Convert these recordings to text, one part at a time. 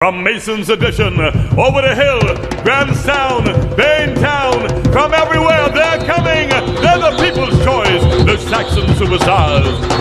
From Mason's Edition, over the hill, Grahamstown, Baintown, from everywhere they're coming. They're the people's choice, the Saxon Superstars.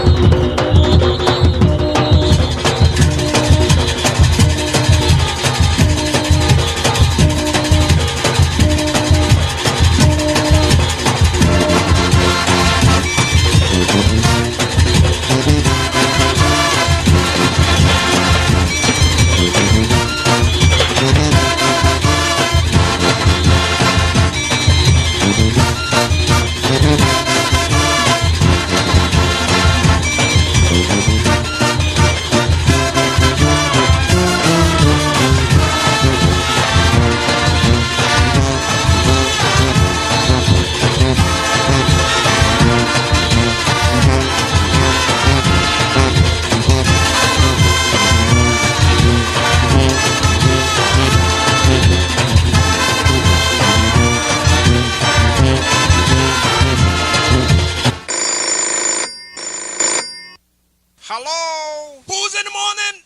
Hello? Who's in the morning?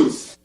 Boots!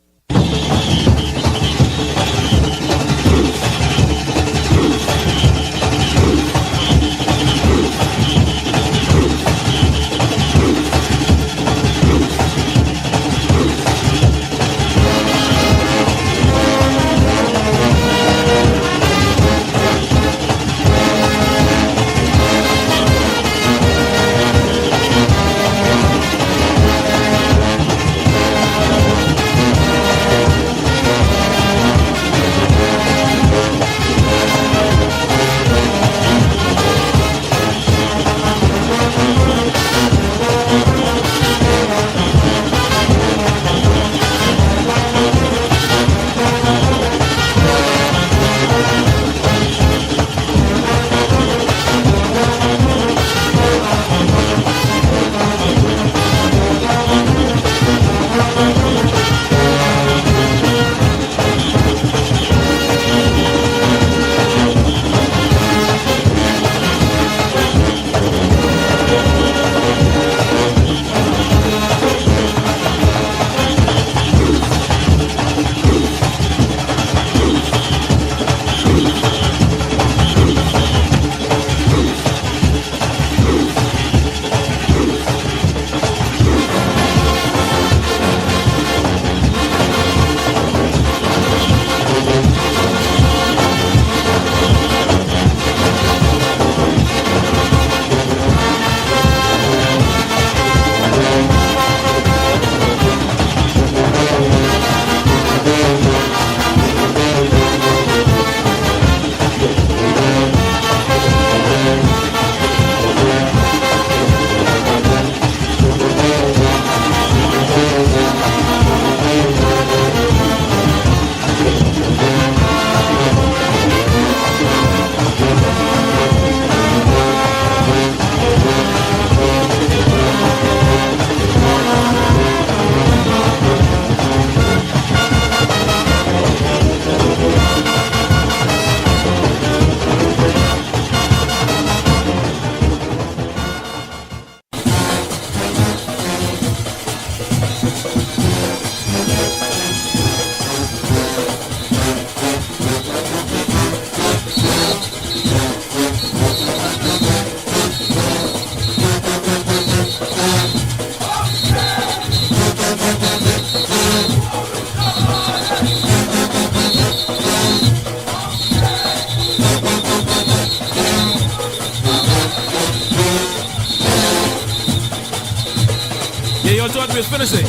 Yeah, yo, George, we're finishing.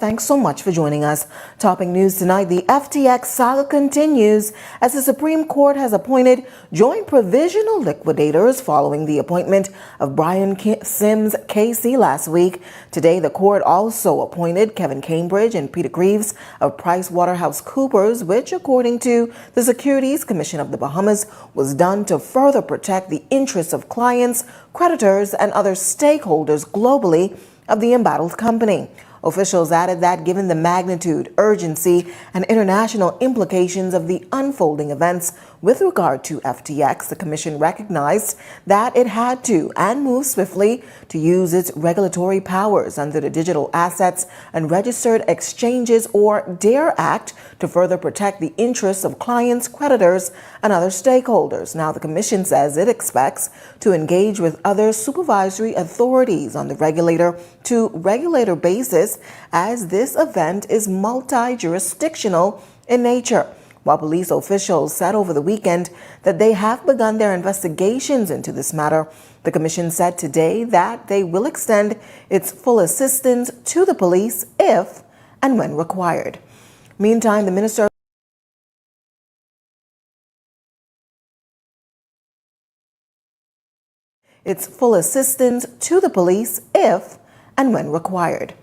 Thanks so much for joining us. Topping news tonight, the FTX saga continues as the Supreme Court has appointed joint provisional liquidators following the appointment of Brian Sims KC last week. Today, the court also appointed Kevin Cambridge and Peter Greaves of PricewaterhouseCoopers, which, according to the Securities Commission of the Bahamas, was done to further protect the interests of clients, creditors, and other stakeholders globally of the embattled company. Officials added that given the magnitude, urgency, and international implications of the unfolding events with regard to FTX, the Commission recognized that it had to and moved swiftly to use its regulatory powers under the Digital Assets and Registered Exchanges or DARE Act to further protect the interests of clients, creditors, and other stakeholders. Now, the Commission says it expects to engage with other supervisory authorities on the regulator-to-regulator basis as this event is multi-jurisdictional in nature. While police officials said over the weekend that they have begun their investigations into this matter, the Commission said today that they will extend its full assistance to the police if and when required. Meantime, the Minister its full assistance to the police if and when required.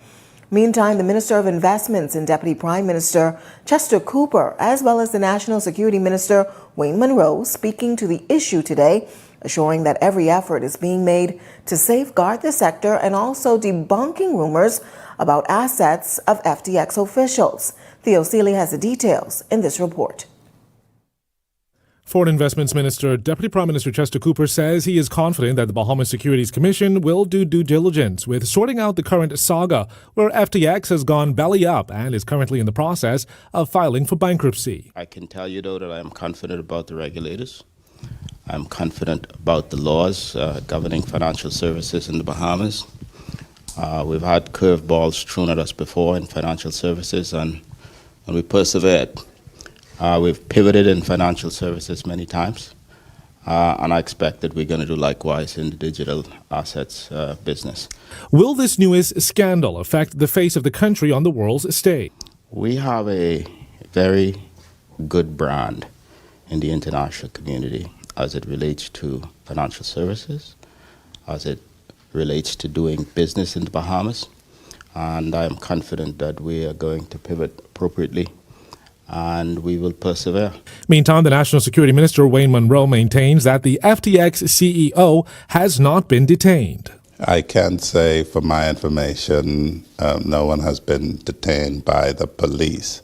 Meantime, the Minister of Investments and Deputy Prime Minister Chester Cooper, as well as the National Security Minister Wayne Munro, speaking to the issue today, assuring that every effort is being made to safeguard the sector and also debunking rumors about assets of FTX officials. Theo Seeley has the details in this report. Foreign Investments Minister, Deputy Prime Minister Chester Cooper says he is confident that the Bahamas Securities Commission will do due diligence with sorting out the current saga where FTX has gone belly up and is currently in the process of filing for bankruptcy. I can tell you, though, that I am confident about the regulators. I'm confident about the laws governing financial services in the Bahamas. We've had curveballs thrown at us before in financial services, and we persevered. We've pivoted in financial services many times, and I expect that we're going to do likewise in the digital assets business. Will this newest scandal affect the face of the country on the world's stage? We have a very good brand in the international community as it relates to financial services, as it relates to doing business in the Bahamas, and I am confident that we are going to pivot appropriately and we will persevere. Meantime, the National Security Minister, Wayne Munro, maintains that the FTX CEO has not been detained. I can say, for my information, no one has been detained by the police.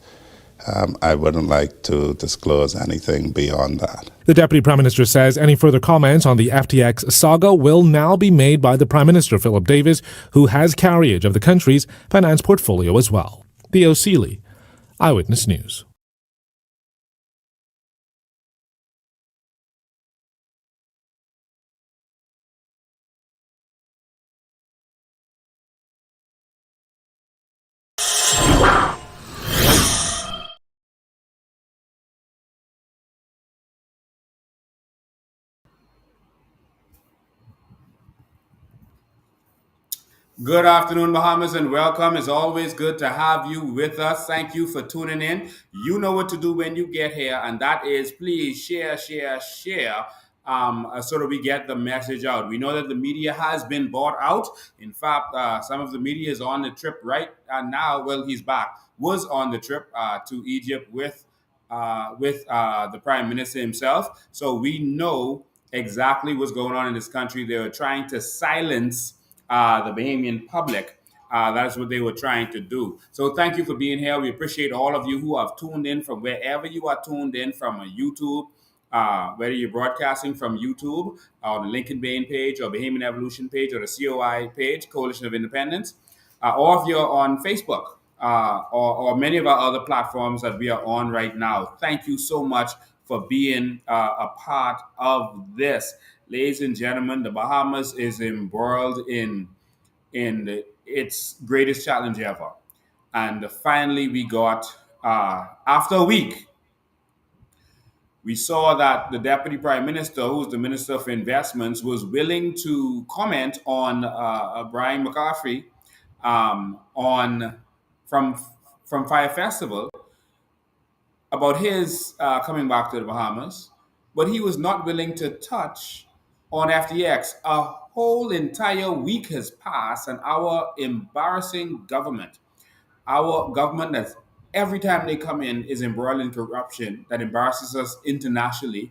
I wouldn't like to disclose anything beyond that. The Deputy Prime Minister says any further comments on the FTX saga will now be made by the Prime Minister, Philip Davis, who has carriage of the country's finance portfolio as well. Theo Seeley, Eyewitness News. Good afternoon, Bahamas, and welcome. It's always good to have you with us. Thank you for tuning in. You know what to do when you get here, and that is please share, so that we get the message out. We know that the media has been bought out. In fact, some of the media is on the trip right now. Well, he's back. Was on the trip to Egypt with the Prime Minister himself. So we know exactly what's going on in this country. They were trying to silence the Bahamian public. That's what they were trying to do. So thank you for being here. We appreciate all of you who have tuned in from wherever you are tuned in from YouTube, whether you're broadcasting from YouTube or the Lincoln Bain page or Bahamian Evolution page or the COI page, Coalition of Independence, or if you're on Facebook or many of our other platforms that we are on right now. Thank you so much for being a part of this. Ladies and gentlemen, the Bahamas is embroiled in its greatest challenge ever. And finally, we got, after a week, we saw that the Deputy Prime Minister, who's the Minister of Investments, was willing to comment on Brian McCarthy on from Fire Festival about his coming back to the Bahamas, but he was not willing to touch on FTX. A whole entire week has passed, and our government that every time they come in is embroiled in corruption that embarrasses us internationally,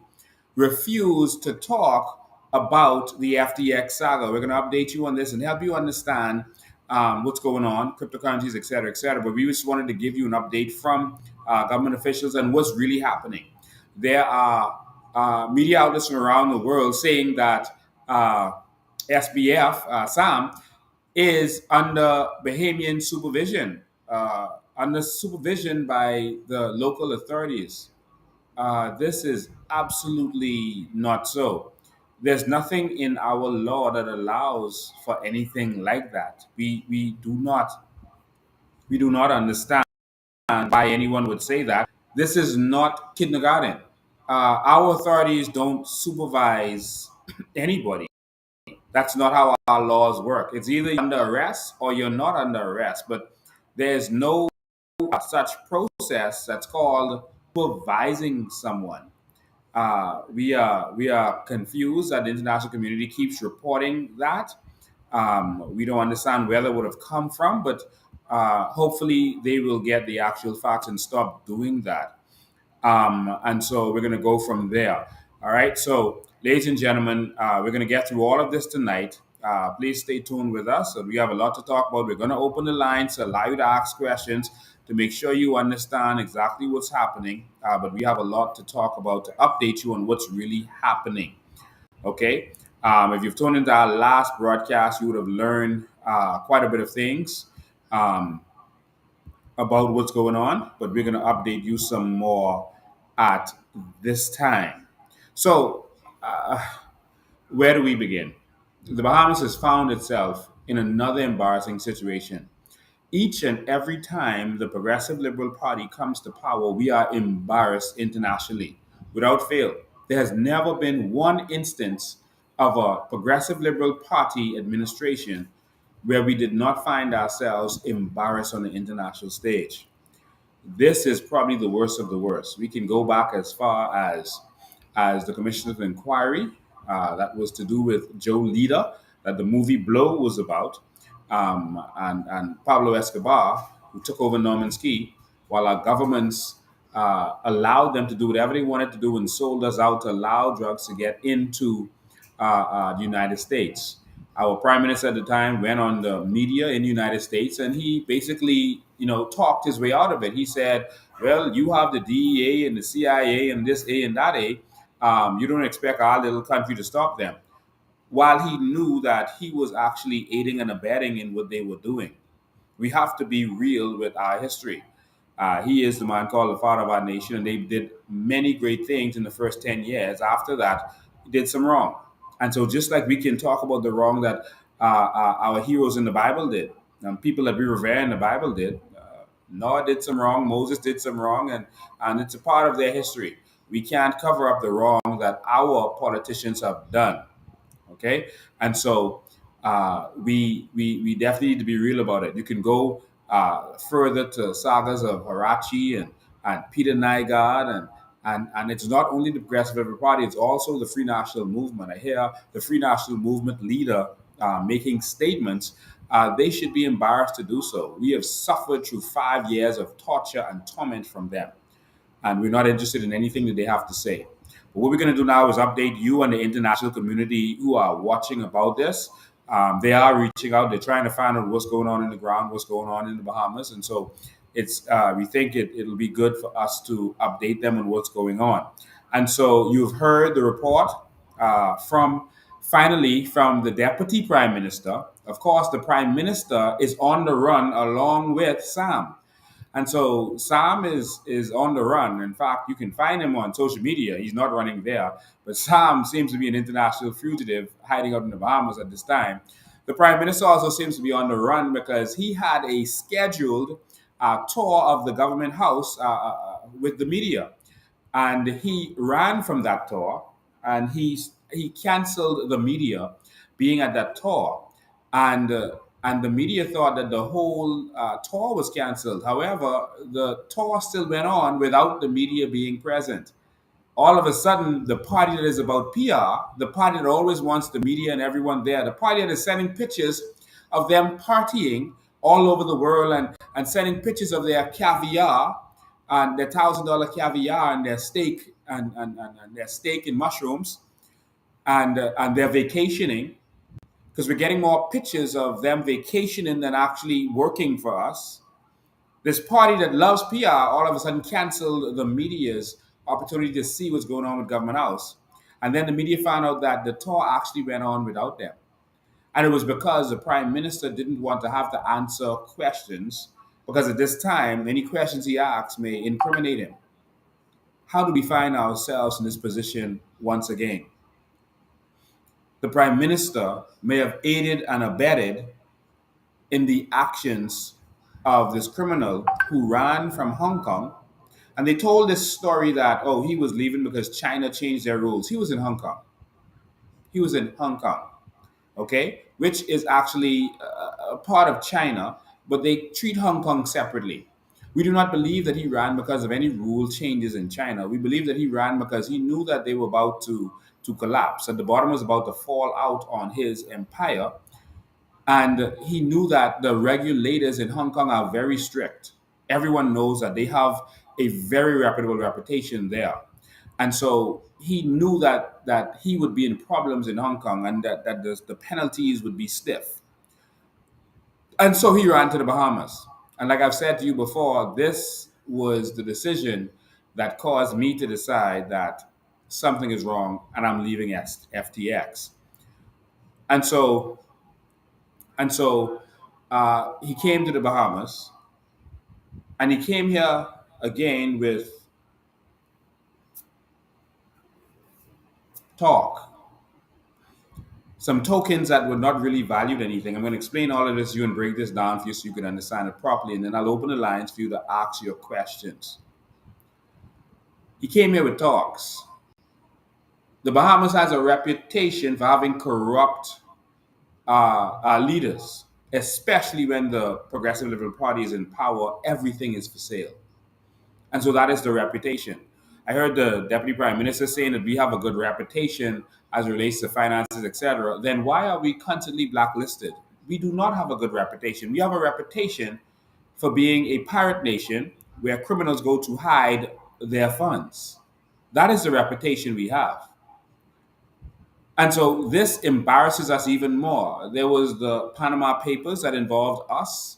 refuse to talk about the FTX saga. We're going to update you on this and help you understand what's going on, cryptocurrencies, et cetera, et cetera. But we just wanted to give you an update from government officials and what's really happening. There are media outlets from around the world saying that SBF, Sam, is under Bahamian supervision, under supervision by the local authorities. This is absolutely not so. There's nothing in our law that allows for anything like that. We do not understand why anyone would say that. This is not kindergarten. Our authorities don't supervise anybody. That's not how our laws work. It's either you're under arrest or you're not under arrest. But there's no such process that's called supervising someone. We are confused that the international community keeps reporting that. We don't understand where that would have come from, but hopefully they will get the actual facts and stop doing that. And so we're going to go from there. All right. So, ladies and gentlemen, we're going to get through all of this tonight. Please stay tuned with us. So we have a lot to talk about. We're going to open the lines to allow you to ask questions to make sure you understand exactly what's happening. But we have a lot to talk about to update you on what's really happening. Okay. If you've tuned into our last broadcast, you would have learned quite a bit of things. About what's going on, but we're going to update you some more at this time. So, where do we begin? The Bahamas has found itself in another embarrassing situation. Each and every time the Progressive Liberal Party comes to power, we are embarrassed internationally without fail. There has never been one instance of a Progressive Liberal Party administration where we did not find ourselves embarrassed on the international stage. This is probably the worst of the worst. We can go back as far as the Commission of Inquiry, that was to do with Joe Lida, that the movie Blow was about, and Pablo Escobar, who took over Norman's Key, while our governments allowed them to do whatever they wanted to do and sold us out to allow drugs to get into the United States. Our prime minister at the time went on the media in the United States and he basically, talked his way out of it. He said, "Well, you have the DEA and the CIA and this A and that A. You don't expect our little country to stop them." While he knew that he was actually aiding and abetting in what they were doing. We have to be real with our history. He is the man called the father of our nation, and they did many great things in the first 10 years. After that, he did some wrong. And so, just like we can talk about the wrong that our heroes in the Bible did, people that we revere in the Bible did, Noah did some wrong, Moses did some wrong, and it's a part of their history. We can't cover up the wrong that our politicians have done. Okay, and so we definitely need to be real about it. You can go further to sagas of Harachi and Peter Nygard, and it's not only the Progressive Liberal Party, it's also the Free National Movement. I hear the Free National Movement leader making statements. They should be embarrassed to do so. We have suffered through 5 years of torture and torment from them, and we're not interested in anything that they have to say. But what we're going to do now is update you and the international community who are watching about this. They are reaching out. They're trying to find out what's going on in the ground, what's going on in the Bahamas, and so we think it'll be good for us to update them on what's going on. And so you've heard the report from the deputy prime minister. Of course, the prime minister is on the run along with Sam. And so Sam is on the run. In fact, you can find him on social media. He's not running there, but Sam seems to be an international fugitive hiding out in the Bahamas at this time. The prime minister also seems to be on the run because he had a scheduled tour of the government house with the media, and he ran from that tour, and he canceled the media being at that tour, and and the media thought that the whole tour was canceled. However, the tour still went on without the media being present. All of a sudden, the party that is about PR, the party that always wants the media and everyone there, the party that is sending pictures of them partying all over the world and sending pictures of their caviar and their $1,000 caviar and their steak and their steak and mushrooms and their vacationing, because we're getting more pictures of them vacationing than actually working for us. This party that loves PR all of a sudden canceled the media's opportunity to see what's going on with Government House. And then the media found out that the tour actually went on without them. And it was because the Prime Minister didn't want to have to answer questions, because at this time, any questions he asks may incriminate him. How do we find ourselves in this position once again? The Prime Minister may have aided and abetted in the actions of this criminal who ran from Hong Kong. And they told this story that, oh, he was leaving because China changed their rules. He was in Hong Kong. He was in Hong Kong, okay, which is actually a part of China, but they treat Hong Kong separately. We do not believe that he ran because of any rule changes in China. We believe that he ran because he knew that they were about to collapse, and the bottom was about to fall out on his empire. And he knew that the regulators in Hong Kong are very strict. Everyone knows that they have a very reputable reputation there. And so he knew that he would be in problems in Hong Kong and that the penalties would be stiff. And so he ran to the Bahamas. And like I've said to you before, this was the decision that caused me to decide that something is wrong and I'm leaving FTX. And so he came to the Bahamas, and he came here again with talk, some tokens that were not really valued anything. I'm going to explain all of this to you and break this down for you so you can understand it properly, and then I'll open the lines for you to ask your questions. He came here with talks. The Bahamas has a reputation for having corrupt leaders, especially when the Progressive Liberal Party is in power. Everything is for sale. And so that is the reputation. I heard the Deputy Prime Minister saying that we have a good reputation as it relates to finances, etc. Then why are we constantly blacklisted? We do not have a good reputation. We have a reputation for being a pirate nation where criminals go to hide their funds. That is the reputation we have. And so this embarrasses us even more. There was the Panama Papers that involved us.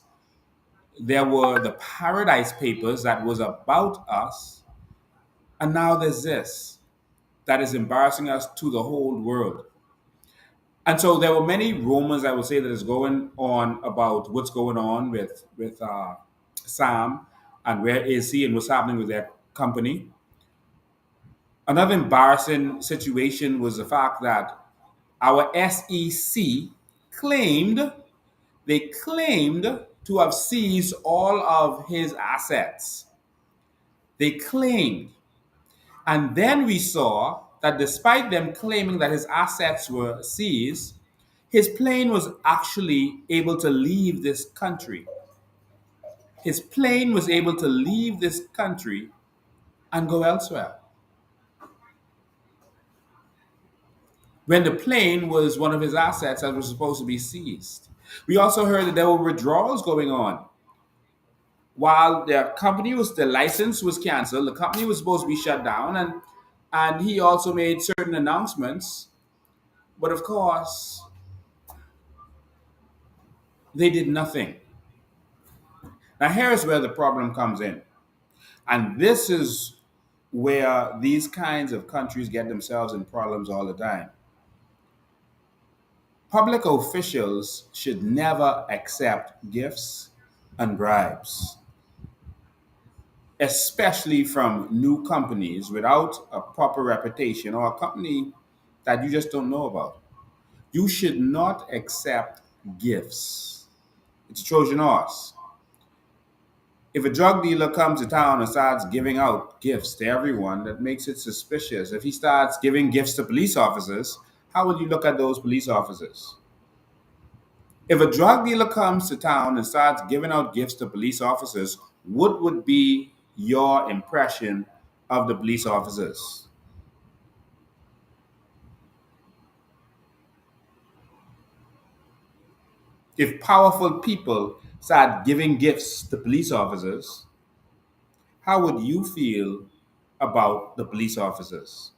There were the Paradise Papers that was about us. And now there's this that is embarrassing us to the whole world. And so there were many rumors, I would say, that is going on about what's going on with Sam and where is he and what's happening with their company. Another embarrassing situation was the fact that our SEC claimed to have seized all of his assets. They claimed. And then we saw that despite them claiming that his assets were seized, his plane was actually able to leave this country. His plane was able to leave this country and go elsewhere. When the plane was one of his assets that was supposed to be seized. We also heard that there were withdrawals going on. While the license was canceled, the company was supposed to be shut down, and he also made certain announcements. But of course, they did nothing. Now, here's where the problem comes in. And this is where these kinds of countries get themselves in problems all the time. Public officials should never accept gifts and bribes, especially from new companies without a proper reputation or a company that you just don't know about. You should not accept gifts. It's a Trojan horse. If a drug dealer comes to town and starts giving out gifts to everyone, that makes it suspicious. If he starts giving gifts to police officers, how will you look at those police officers? If a drug dealer comes to town and starts giving out gifts to police officers, what would be your impression of the police officers? If powerful people start giving gifts to police officers, how would you feel about the police officers?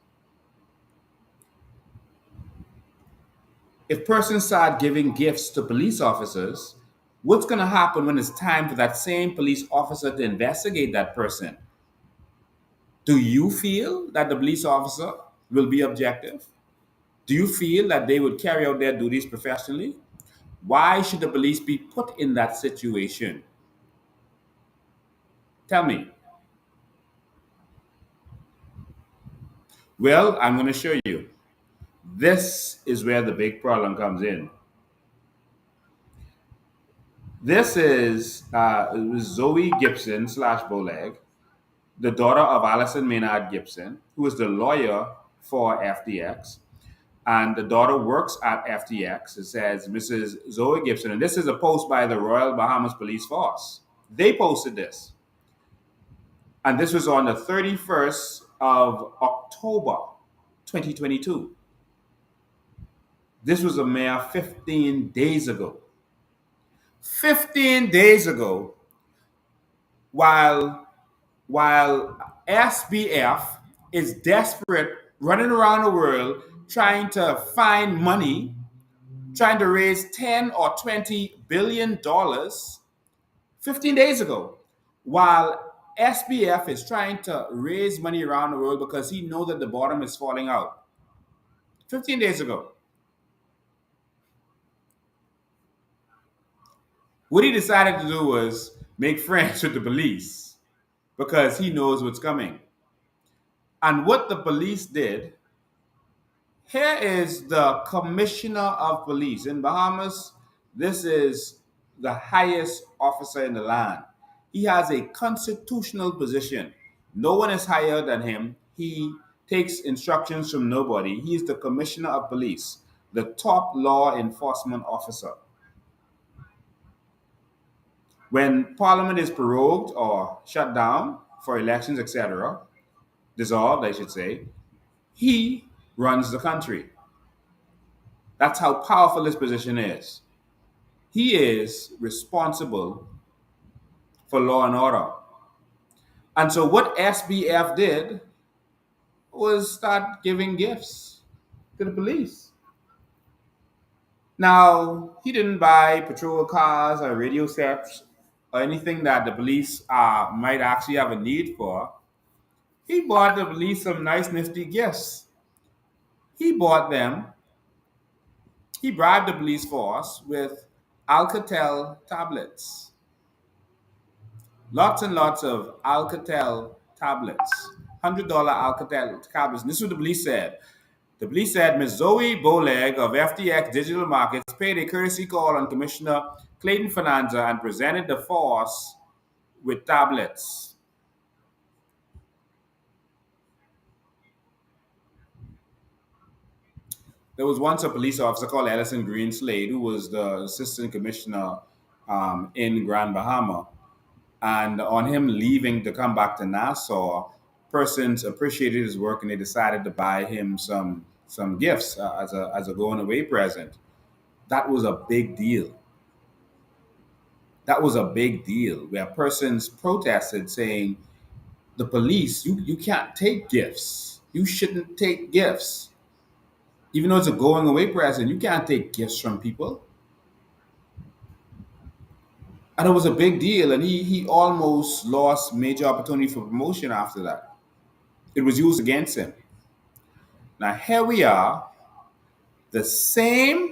If persons start giving gifts to police officers, what's going to happen when it's time for that same police officer to investigate that person? Do you feel that the police officer will be objective? Do you feel that they would carry out their duties professionally? Why should the police be put in that situation? Tell me. Well, I'm going to show you. This is where the big problem comes in. This is Zoe Gibson slash Boleg, the daughter of Allison Maynard Gibson, who is the lawyer for FTX. And the daughter works at FTX. It says Mrs. Zoe Gibson. And this is a post by the Royal Bahamas Police Force. They posted this. And this was on the 31st of October, 2022. This was a mere 15 days ago. 15 days ago, while SBF is desperate, running around the world trying to find money, trying to raise 10 or 20 billion dollars 15 days ago, while SBF is trying to raise money around the world because he knows that the bottom is falling out. 15 days ago. What he decided to do was make friends with the police because he knows what's coming. And what the police did, here is the commissioner of police. In Bahamas, this is the highest officer in the land. He has a constitutional position. No one is higher than him. He takes instructions from nobody. He is the commissioner of police, the top law enforcement officer. When Parliament is prorogued or shut down for elections, etc., dissolved, I should say, he runs the country. That's how powerful his position is. He is responsible for law and order. And so what SBF did was start giving gifts to the police. Now, he didn't buy patrol cars or radio sets or anything that the police might actually have a need for. He bought the police some nice, nifty gifts. He bribed the police force with Alcatel tablets. Lots and lots of Alcatel tablets. $100 Alcatel tablets. And this is what the police said. The police said Ms. Zoe Boleg of FTX Digital Markets paid a courtesy call on Commissioner Clayton Fernandez and presented the force with tablets. There was once a police officer called Ellison Greenslade, who was the assistant commissioner in Grand Bahama. And on him leaving to come back to Nassau, persons appreciated his work and they decided to buy him some gifts as a going away present. That was a big deal. That was a big deal where persons protested saying, the police, you can't take gifts. You shouldn't take gifts. Even though it's a going away present, you can't take gifts from people. And it was a big deal, and he almost lost major opportunity for promotion after that. It was used against him. Now here we are, the same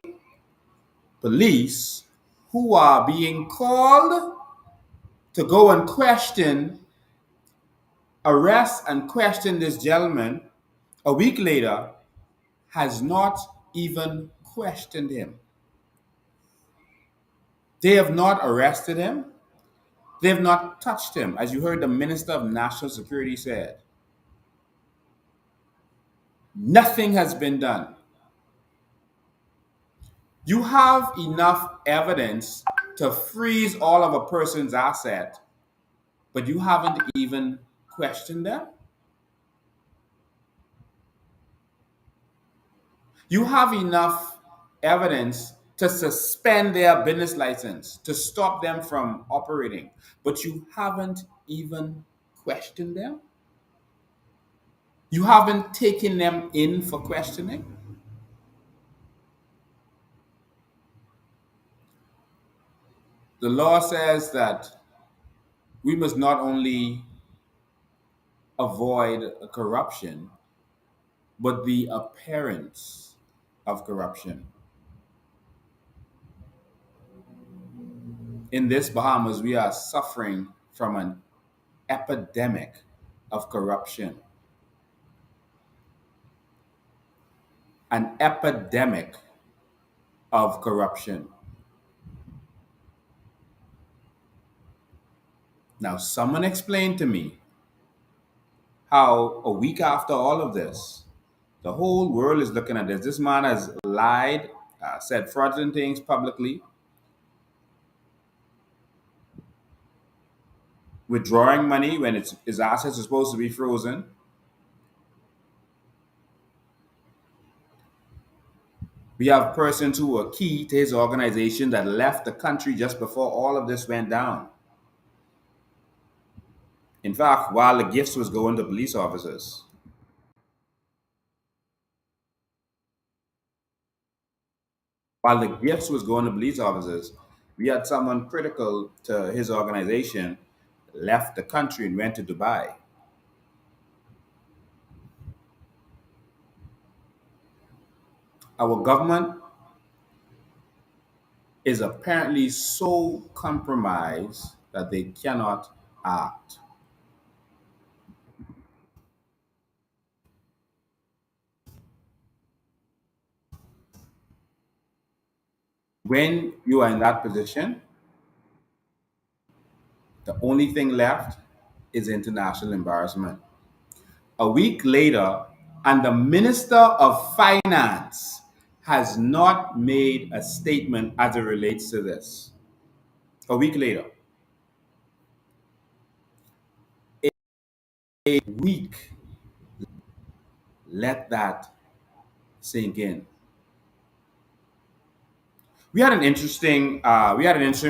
police who are being called to go and arrest and question this gentleman a week later, has not even questioned him. They have not arrested him. They have not touched him, as you heard the Minister of National Security said. Nothing has been done. You have enough evidence to freeze all of a person's asset, but you haven't even questioned them. You have enough evidence to suspend their business license, to stop them from operating, but you haven't even questioned them. You haven't taken them in for questioning. The law says that we must not only avoid corruption, but the appearance of corruption. In this Bahamas, we are suffering from an epidemic of corruption. An epidemic of corruption. Now, someone explain to me how a week after all of this, the whole world is looking at this. This man has lied, said fraudulent things publicly, withdrawing money when his assets are supposed to be frozen. We have persons who were key to his organization that left the country just before all of this went down. In fact, while the gifts was going to police officers, we had someone critical to his organization left the country and went to Dubai. Our government is apparently so compromised that they cannot act. When you are in that position, the only thing left is international embarrassment. A week later, and the Minister of Finance has not made a statement as it relates to this. A week later. A week. Let that sink in. We had an interesting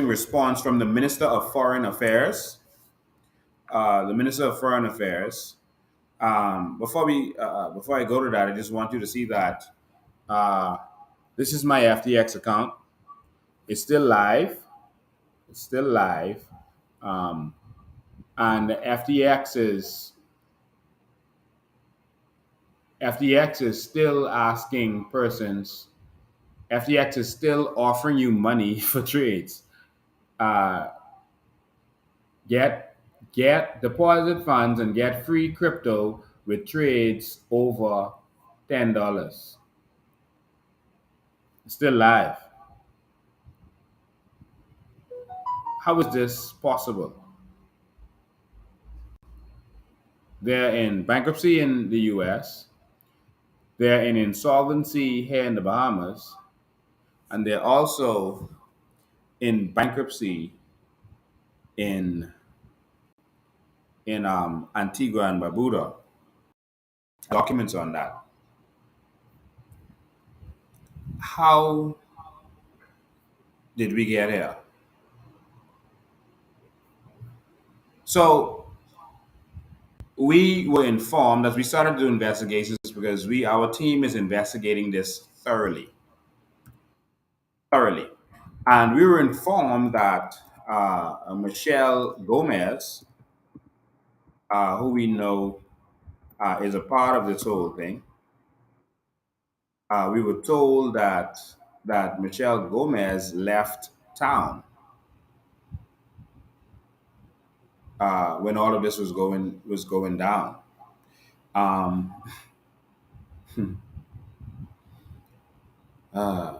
response from the Minister of Foreign Affairs. The Minister of Foreign Affairs. Before I go to that, I just want you to see that uh, this is my FTX account. It's still live. It's still live, um, and FTX is still asking persons. FTX is still offering you money for trades. Uh, get deposit funds and get free crypto with trades over $10. It's still live. How is this possible? They're in bankruptcy in the US, they're in insolvency here in the Bahamas, and they're also in bankruptcy in Antigua and Barbuda. Documents on that. How did we get here? So we were informed as we started to do investigations because our team is investigating this thoroughly, and we were informed that Michelle Gomez, who we know is a part of this whole thing, we were told that Michelle Gomez left town when all of this was going down. Um, uh,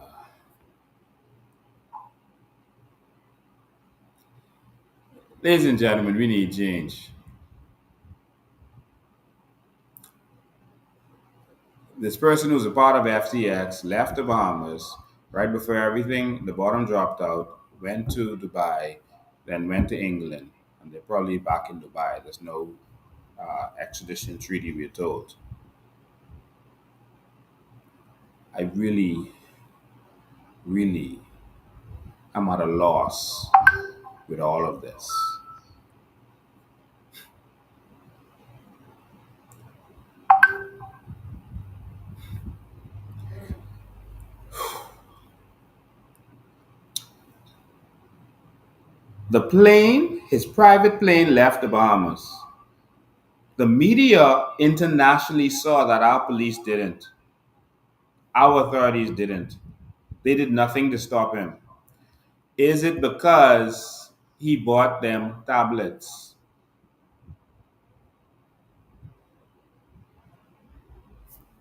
Ladies and gentlemen, we need change. This person who's a part of FTX left the Bahamas Right before everything, the bottom dropped out, went to Dubai, then went to England, and they're probably back in Dubai. There's no extradition treaty, we're told. I really, really am at a loss with all of this. The plane, his private plane, left the Bahamas. The media internationally saw that our police didn't. Our authorities didn't. They did nothing to stop him. Is it because he bought them tablets?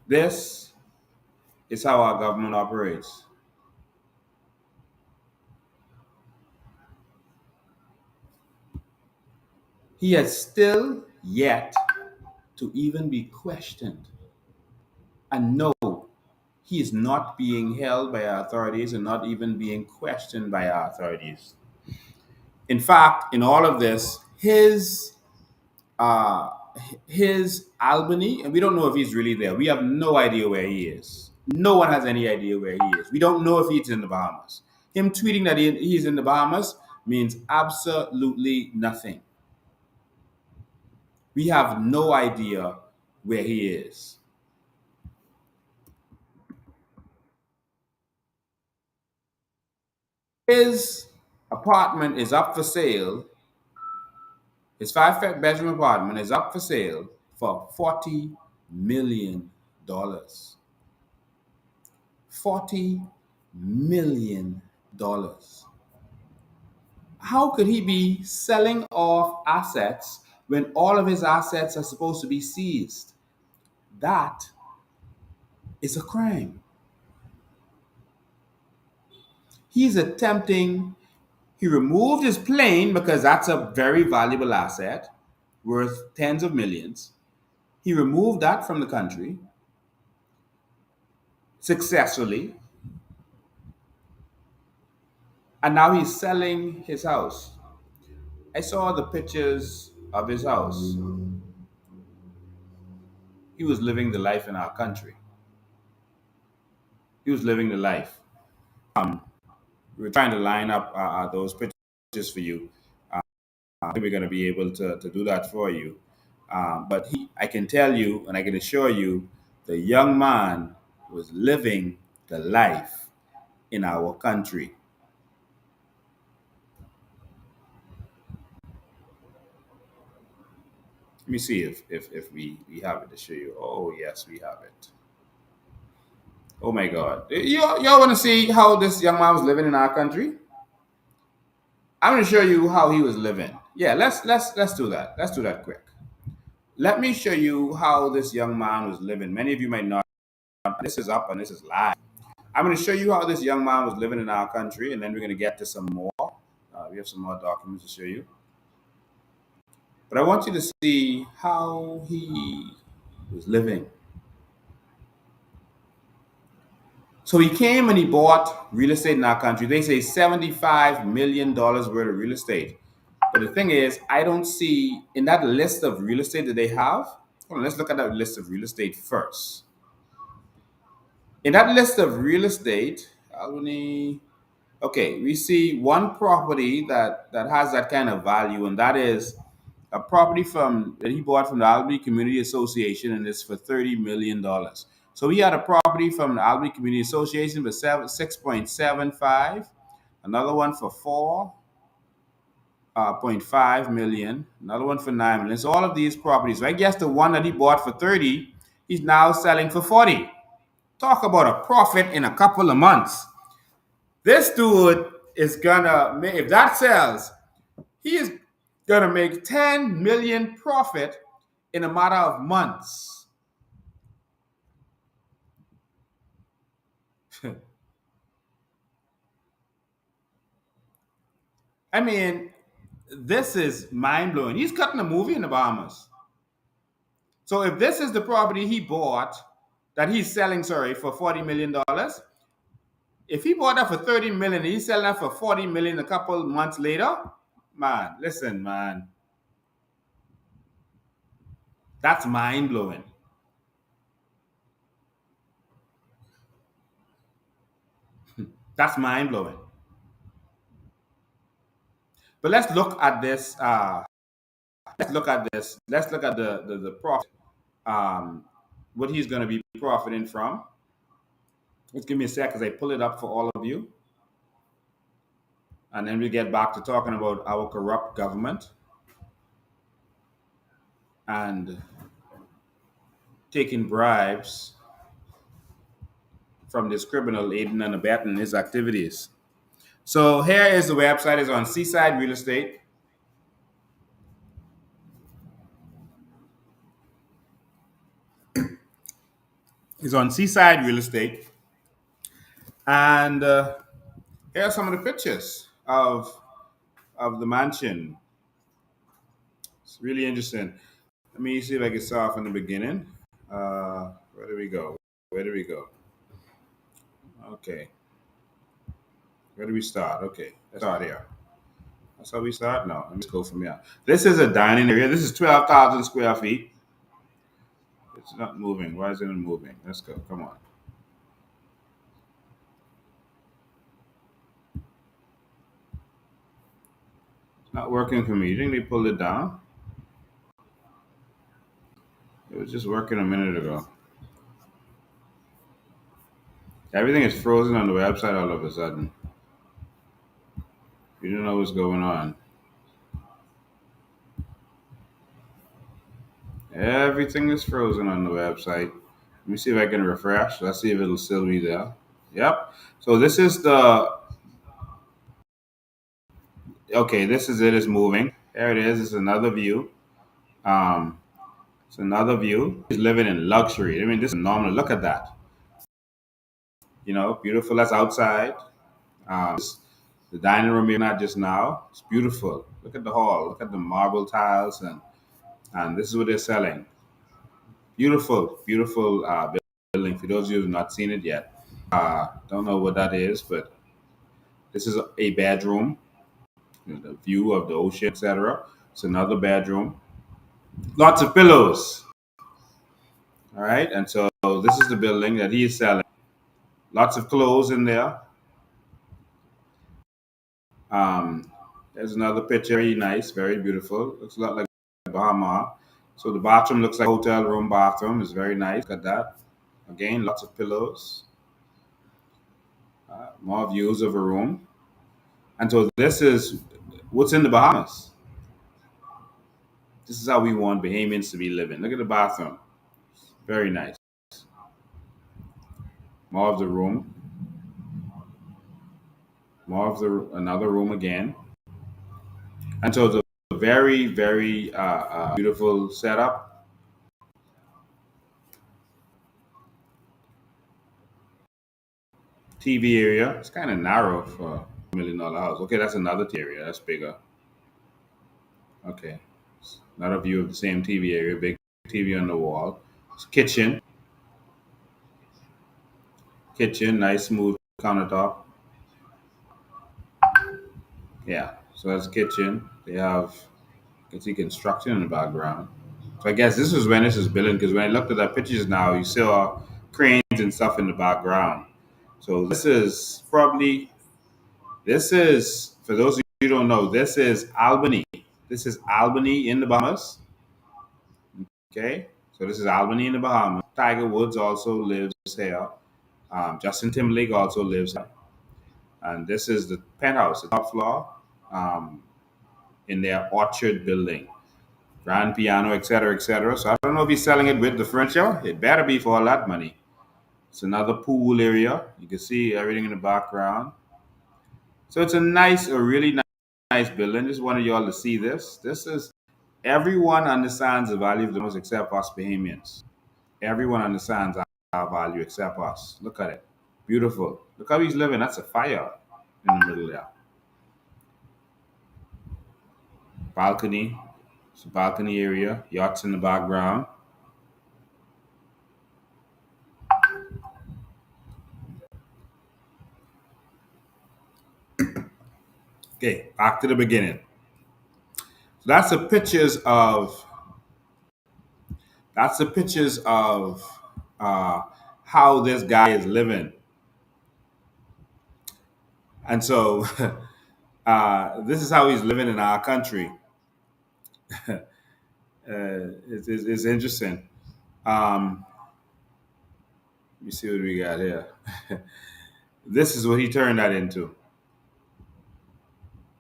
This is how our government operates. He has still yet to even be questioned. And no, he is not being held by our authorities and not even being questioned by our authorities. In fact, in all of this, uh, his Albany, and we don't know if he's really there. We have no idea where he is. No one has any idea where he is. We don't know if he's in the Bahamas. Him tweeting that he's in the Bahamas means absolutely nothing. We have no idea where he is. His apartment is up for sale. His five-bedroom apartment is up for sale for $40 million. $40 million. How could he be selling off assets when all of his assets are supposed to be seized? That is a crime. He's attempting, he removed his plane because that's a very valuable asset worth tens of millions. He removed that from the country successfully. And now he's selling his house. I saw the pictures of his house. He was living the life in our country. He was living the life. We were trying to line up those pictures for you. I think we're going to be able to do that for you. But I can tell you and I can assure you, the young man was living the life in our country. Let me see if we have it to show you. Oh, yes, we have it. Oh, my God. Y'all want to see how this young man was living in our country? I'm going to show you how he was living. Yeah, let's do that. Let's do that quick. Let me show you how this young man was living. Many of you might not. This is up and this is live. I'm going to show you how this young man was living in our country, and then we're going to get to some more. We have some more documents to show you. But I want you to see how he was living. So he came and he bought real estate in our country. They say $75 million worth of real estate. But the thing is, I don't see in that list of real estate that they have. Hold on, let's look at that list of real estate first. In that list of real estate, Albany, okay, we see one property that has that kind of value, and that is a property that he bought from the Albany Community Association, and it's for $30 million. So he had a property from the Albany Community Association for 6.75, another one for 4.5 million, another one for 9 million. So all of these properties. So I guess the one that he bought for 30, he's now selling for 40. Talk about a profit in a couple of months. This dude is gonna make, if that sells, he is gonna make 10 million profit in a matter of months. I mean, this is mind blowing. He's cutting a movie in the Bahamas. So if this is the property he bought that he's selling, sorry, for $40 million, If he bought that for 30 million and he's selling that for 40 million a couple months later, man, listen, man, that's mind blowing. That's mind blowing. But let's look at this. Let's look at this. Let's look at the profit. What he's going to be profiting from. Just give me a sec as I pull it up for all of you. And then we get back to talking about our corrupt government and taking bribes from this criminal aiding and abetting his activities. So here is the website. It's on Seaside Real Estate. It's on Seaside Real Estate. And here are some of the pictures of the mansion. It's really interesting. Let me see if I can start from the beginning. Where do we go? Where do we go? Okay. Where do we start? Okay, let's start here. That's how we start? No, let me go from here. This is a dining area. This is 12,000 square feet. It's not moving. Why is it not moving? Let's go. Come on. It's not working for me. You think they pulled it down? It was just working a minute ago. Everything is frozen on the website all of a sudden. You don't know what's going on. Everything is frozen on the website. Let me see if I can refresh. Let's see if it'll still be there. Yep. So this is the okay. This is it. It's moving. There it is. It's another view. Um, it's another view. He's living in luxury. I mean, this is normal. Look at that. You know, beautiful. That's outside. The dining room you're not just now. It's beautiful. Look at the hall. Look at the marble tiles and this is what they're selling. Beautiful, beautiful building. For those of you who have not seen it yet, don't know what that is, but this is a bedroom. You know, the view of the ocean, etc. It's another bedroom. Lots of pillows. All right, and so this is the building that he is selling. Lots of clothes in there. There's another picture. Very nice, very beautiful. Looks a lot like Bahamas. So the bathroom looks like a hotel room bathroom. It's very nice. Look at that. Again, lots of pillows. More views of a room. And so this is what's in the Bahamas. This is how we want Bahamians to be living. Look at the bathroom. Very nice. More of the room. More of the another room again. And so the very, very beautiful setup. TV area. It's kind of narrow for $1 million house. Okay, that's another TV area. That's bigger. Okay. Another view of the same TV area. Big TV on the wall. It's kitchen. Kitchen. Nice smooth countertop. Yeah. So that's kitchen. They have, you can see construction in the background. So I guess this is when this is building because when I looked at the pictures now, you saw cranes and stuff in the background. So this is for those of you who don't know, this is Albany. This is Albany in the Bahamas. Okay, so this is Albany in the Bahamas. Tiger Woods also lives here. Justin Timberlake also lives here. And this is the penthouse, the top floor, in their Orchard building. Grand piano, etc., etc. So I don't know if he's selling it with the furniture. It better be for all that money. It's another pool area. You can see everything in the background. So it's a really nice building. Just wanted y'all to see this. This is everyone understands the value of the most except us Bahamians. Everyone understands our value except us. Look at it. Beautiful. Look how he's living. That's a fire in the middle there. Balcony. It's a balcony area. Yachts in the background. Okay, back to the beginning. So that's the pictures of uh, how this guy is living, and so this is how he's living in our country. It's interesting. Um, let me see what we got here. This is what he turned that into.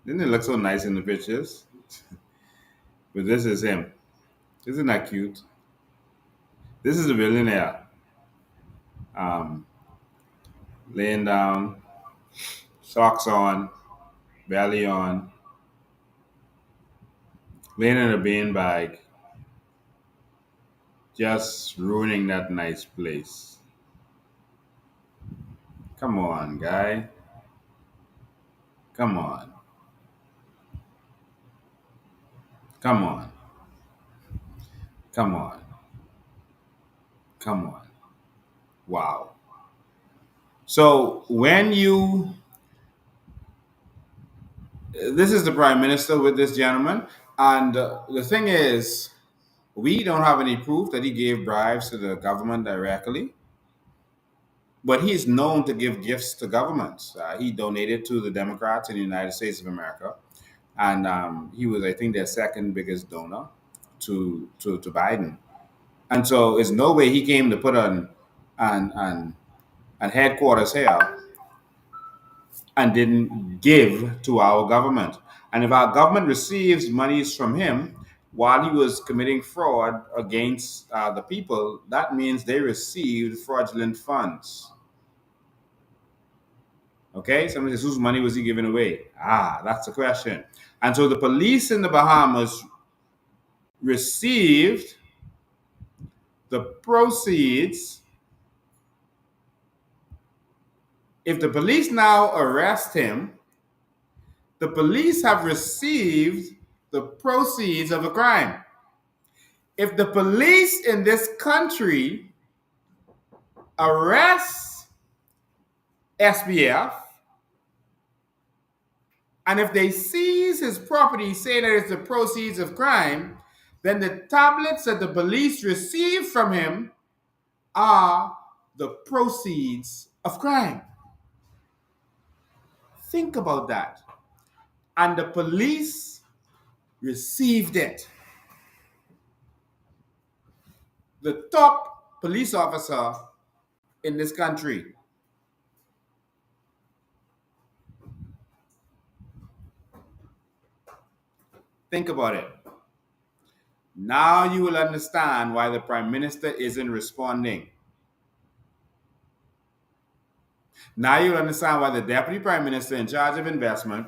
Didn't it look so nice in the pictures? But this is him. Isn't that cute? This is a billionaire um, laying down, socks on, belly on, laying in a bean bag, just ruining that nice place. Come on, guy. Come on. Come on. Come on. Come on. Wow. So this is the prime minister with this gentleman, and the thing is, we don't have any proof that he gave bribes to the government directly, but he's known to give gifts to governments. He donated to the Democrats in the United States of America, and he was, I think, their second biggest donor to Biden. And so, there's no way he came to put an headquarters here and didn't give to our government. And if our government receives monies from him while he was committing fraud against the people, that means they received fraudulent funds. Okay, somebody says, whose money was he giving away? That's the question. And so the police in the Bahamas received the proceeds. If the police now arrest him, the police have received the proceeds of a crime. If the police in this country arrest SBF, and if they seize his property, saying that it's the proceeds of crime, then the tablets that the police received from him are the proceeds of crime. Think about that. And the police received it. The top police officer in this country. Think about it. Now you will understand why the prime minister isn't responding. Now you will understand why the deputy prime minister in charge of investment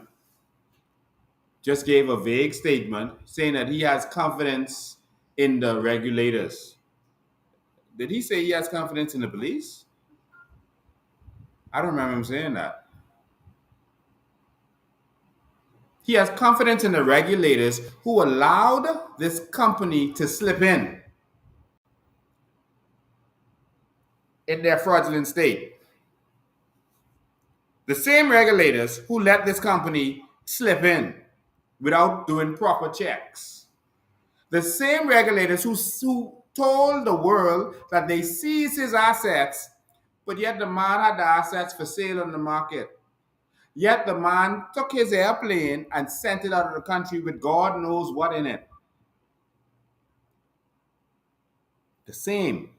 just gave a vague statement saying that he has confidence in the regulators. Did he say he has confidence in the police? I don't remember him saying that. He has confidence in the regulators who allowed this company to slip in their fraudulent state. The same regulators who let this company slip in without doing proper checks. The same regulators who told the world that they seized his assets, but yet the man had the assets for sale on the market. Yet the man took his airplane and sent it out of the country with God knows what in it. The same.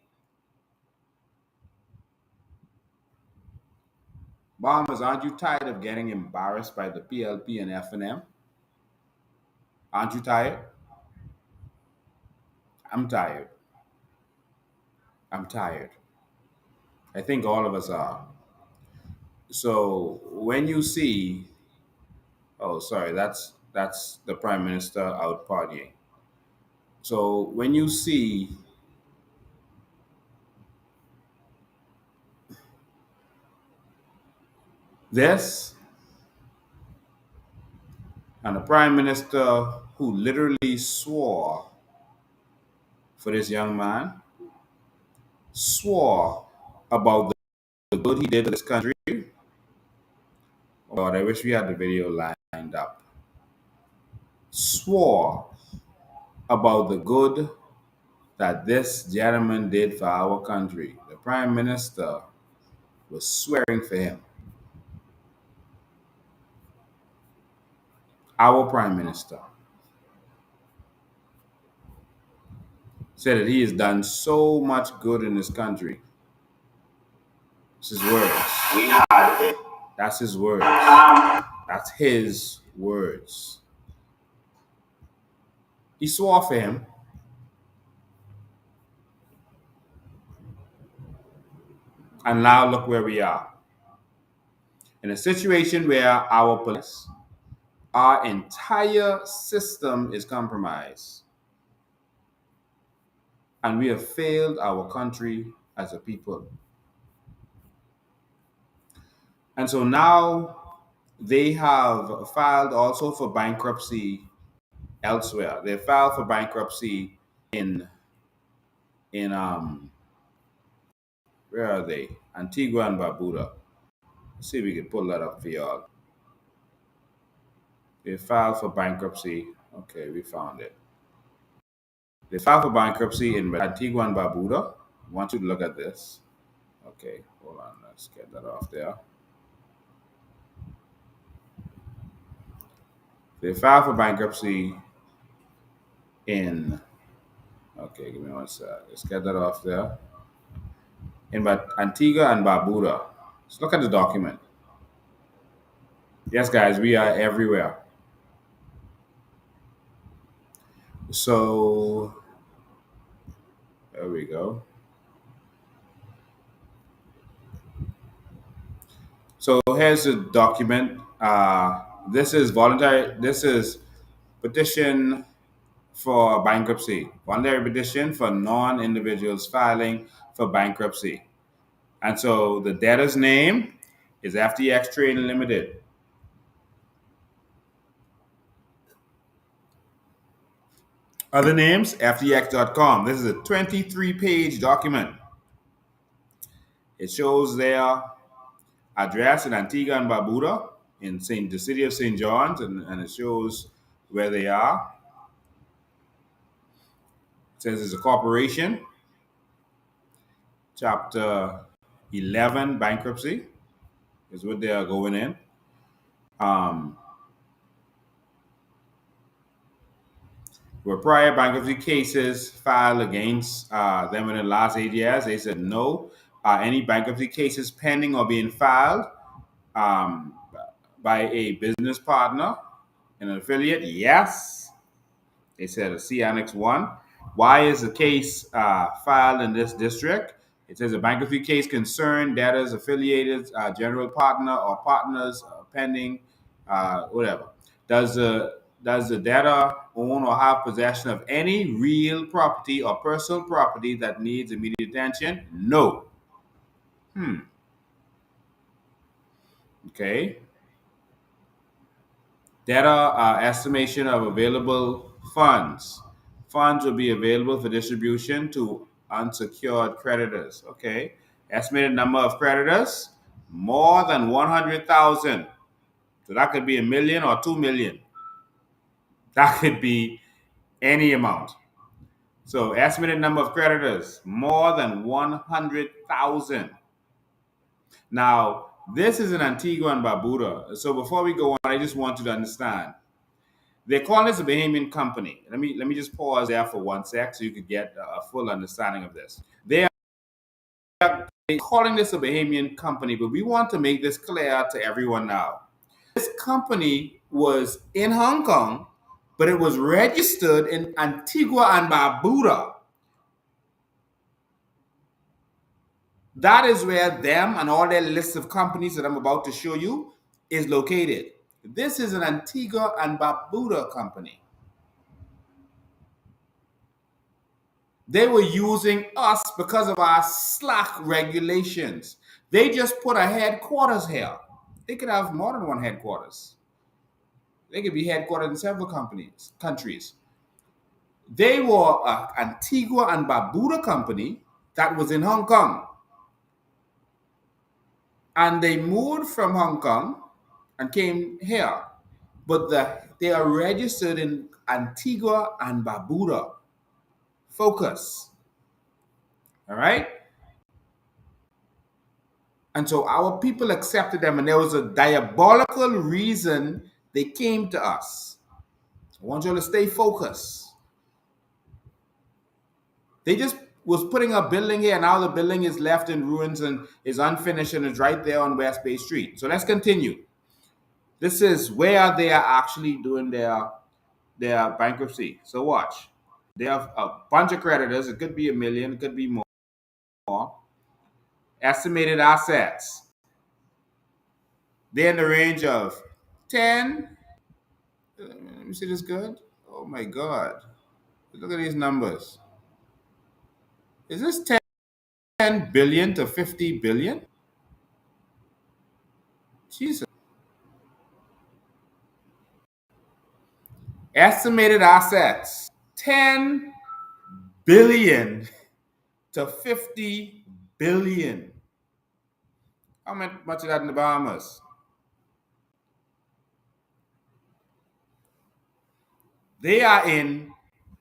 Bahamas, aren't you tired of getting embarrassed by the PLP and F&M? Aren't you tired? I'm tired. I'm tired. I think all of us are. So when you see, oh, sorry, that's the prime minister out partying. So when you see this, and the prime minister who literally swore for this young man, swore about the good he did to this country. God, I wish we had the video live. lined up, swore about the good that this gentleman did for our country. The prime minister was swearing for him. Our prime minister said that he has done so much good in this country. That's his words. That's his words. That's his words. He swore for him. And now look where we are. In a situation where our police, our entire system is compromised. And we have failed our country as a people. And so now they have filed also for bankruptcy elsewhere. They filed for bankruptcy in where are they? Antigua and Barbuda. Let's see if we can pull that up for y'all. They filed for bankruptcy. Okay, we found it. They filed for bankruptcy in Antigua and Barbuda. I want you to look at this. Okay, hold on. Let's get that off there. They filed for bankruptcy in. Okay, give me one sec. Let's get that off there. In Antigua and Barbuda. Let's look at the document. Yes, guys, we are everywhere. So, there we go. So here's the document. This is voluntary. This is petition for bankruptcy. Voluntary petition for non-individuals filing for bankruptcy. And so the debtor's name is FTX Trading Limited. Other names, FTX.com. This is a 23-page document. It shows their address in Antigua and Barbuda in the city of St. John's, and it shows where they are. It says it's a corporation. Chapter 11, bankruptcy, is what they are going in. Were prior bankruptcy cases filed against them in the last 8 years? They said no. Any bankruptcy cases pending or being filed by a business partner, an affiliate? Yes. They said see Annex 1. Why is the case filed in this district? It says a bankruptcy case concerned debtors, affiliated, general partner, or partners pending, whatever. Does the debtor own or have possession of any real property or personal property that needs immediate attention? No. Okay. Debtor estimation of available funds. Funds will be available for distribution to unsecured creditors. Okay. Estimated number of creditors, more than 100,000. So that could be 1 million or 2 million. That could be any amount. So estimated number of creditors, more than 100,000. Now, this is in Antigua and Barbuda. So before we go on, I just want you to understand. They call this a Bahamian company. Let me just pause there for 1 sec so you could get a full understanding of this. They are calling this a Bahamian company, but we want to make this clear to everyone now. This company was in Hong Kong, but it was registered in Antigua and Barbuda. That is where them and all their list of companies that I'm about to show you is located. This is an Antigua and Barbuda company. They were using us because of our slack regulations. They just put a headquarters here. They could have more than one headquarters. They could be headquartered in several countries. They were an Antigua and Barbuda company that was in Hong Kong. And they moved from Hong Kong and came here. but they are registered in Antigua and Barbuda. Focus. All right? And so our people accepted them, and there was a diabolical reason they came to us. I want you to stay focused. They just was putting a building here, and now the building is left in ruins and is unfinished and is right there on West Bay Street. So let's continue. This is where they are actually doing their bankruptcy. So watch. They have a bunch of creditors. It could be a million, it could be more. Estimated assets. They're in the range of 10. Let me see this good. Oh my God. Look at these numbers. Is this 10 billion to 50 billion? Jesus. Estimated assets 10 billion to 50 billion. How much of that in the Bahamas? They are in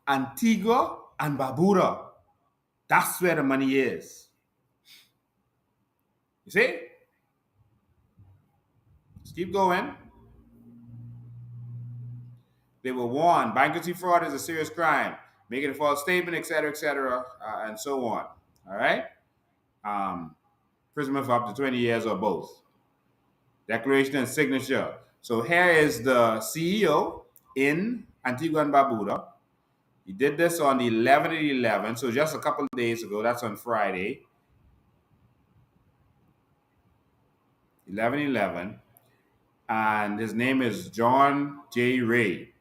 Antigua and Barbuda. That's where the money is. You see? Let's keep going. They were warned bankruptcy fraud is a serious crime, making a false statement, etc., and so on. All right? Imprisonment for up to 20 years or both. Declaration and signature. So here is the CEO in Antigua and Barbuda. He did this on the 11th of 11, so just a couple of days ago. That's on Friday. 11/11. And his name is John J. Ray.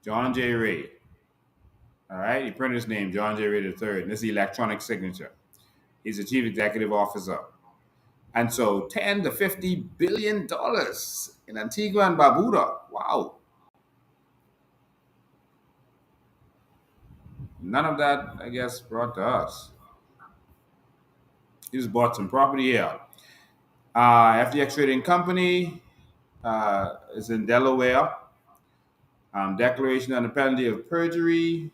John J. Ray. All right, he printed his name, John J. Ray III. And this is the electronic signature. He's the chief executive officer. And so 10 to 50 billion dollars in Antigua and Barbuda. Wow. None of that, I guess, brought to us. He just bought some property here. FTX Trading Company is in Delaware. Declaration on the penalty of perjury.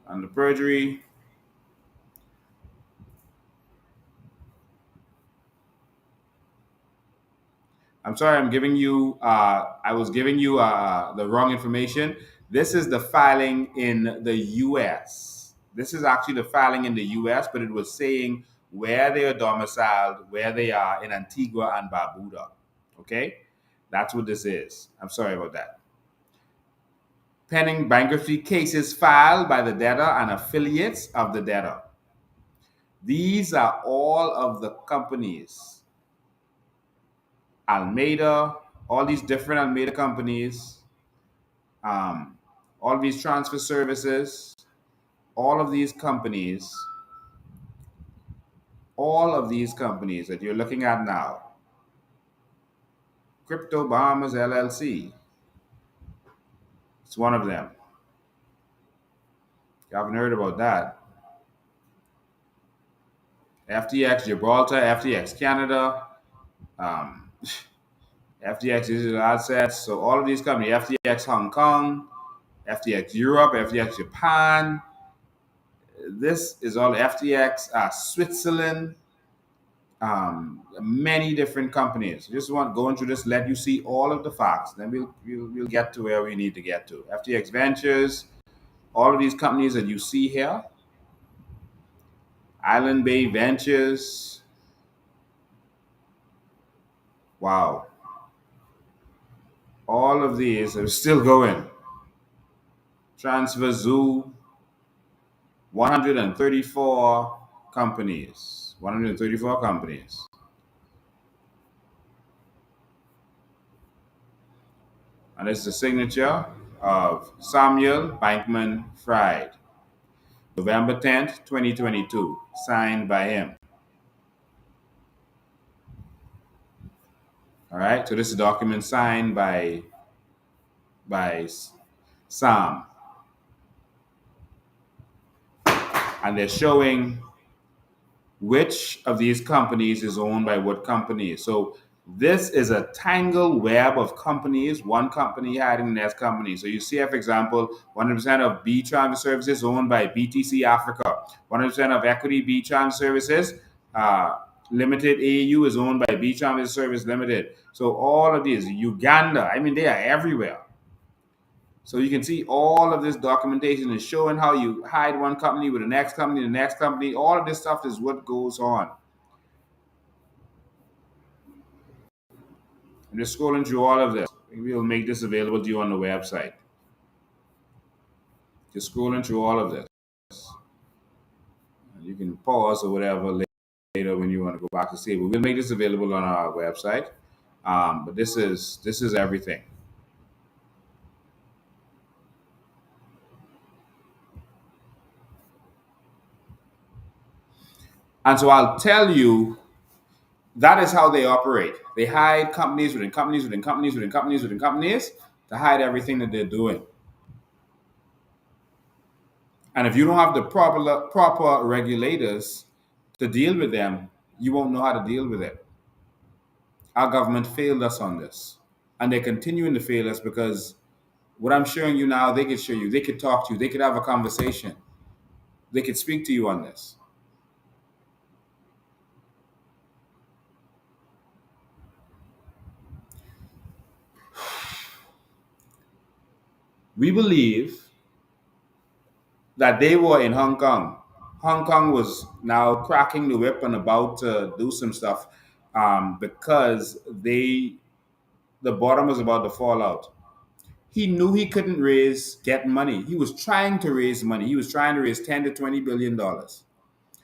On the perjury. I'm sorry, I'm giving you, I was giving you the wrong information. This is the filing in the US. This is actually the filing in the US, but it was saying where they are domiciled, where they are in Antigua and Barbuda. Okay? That's what this is. I'm sorry about that. Pending bankruptcy cases filed by the debtor and affiliates of the debtor. These are all of the companies. Almeida, all these different Almeida companies, all these transfer services, all of these companies that you're looking at now. Crypto Bahamas LLC. It's one of them. You haven't heard about that. FTX Gibraltar, FTX Canada, FTX Digital Assets. So all of these companies, FTX Hong Kong, FTX Europe, FTX Japan. This is all FTX Switzerland. Many different companies. Just want going through this, let you see all of the facts. Then we'll get to where we need to get to. FTX Ventures, all of these companies that you see here. Island Bay Ventures. Wow. All of these are still going. Transfer Zoo. 134 companies. 134 companies. And it's the signature of Samuel Bankman Fried. November 10th, 2022. Signed by him. All right. So this is a document signed by Sam. and they're showing which of these companies is owned by what company. So this is a tangled web of companies, one company hiding the next company. So you see, for example, 100% of B Transfer Services owned by BTC Africa, 100% of Equity B Transfer Services Limited AU is owned by B Transfer Service Limited. So all of these, Uganda, I mean, they are everywhere. So you can see all of this documentation is showing how you hide one company with the next company, the next company. All of this stuff is what goes on. I'm just scrolling through all of this. Maybe we'll make this available to you on the website. Just scrolling through all of this. You can pause or whatever later when you want to go back to see it. But we'll make this available on our website. But this is everything. And so I'll tell you that is how they operate. They hide companies within companies within companies within companies within companies to hide everything that they're doing. And if you don't have the proper regulators to deal with them, you won't know how to deal with it. Our government failed us on this. And they're continuing to fail us because what I'm showing you now, they could show you, they could talk to you, they could have a conversation, they could speak to you on this. We believe that they were in Hong Kong. Hong Kong was now cracking the whip and about to do some stuff because the bottom was about to fall out. He knew he couldn't get money. He was trying to raise money. He was trying to raise 10 to 20 billion dollars.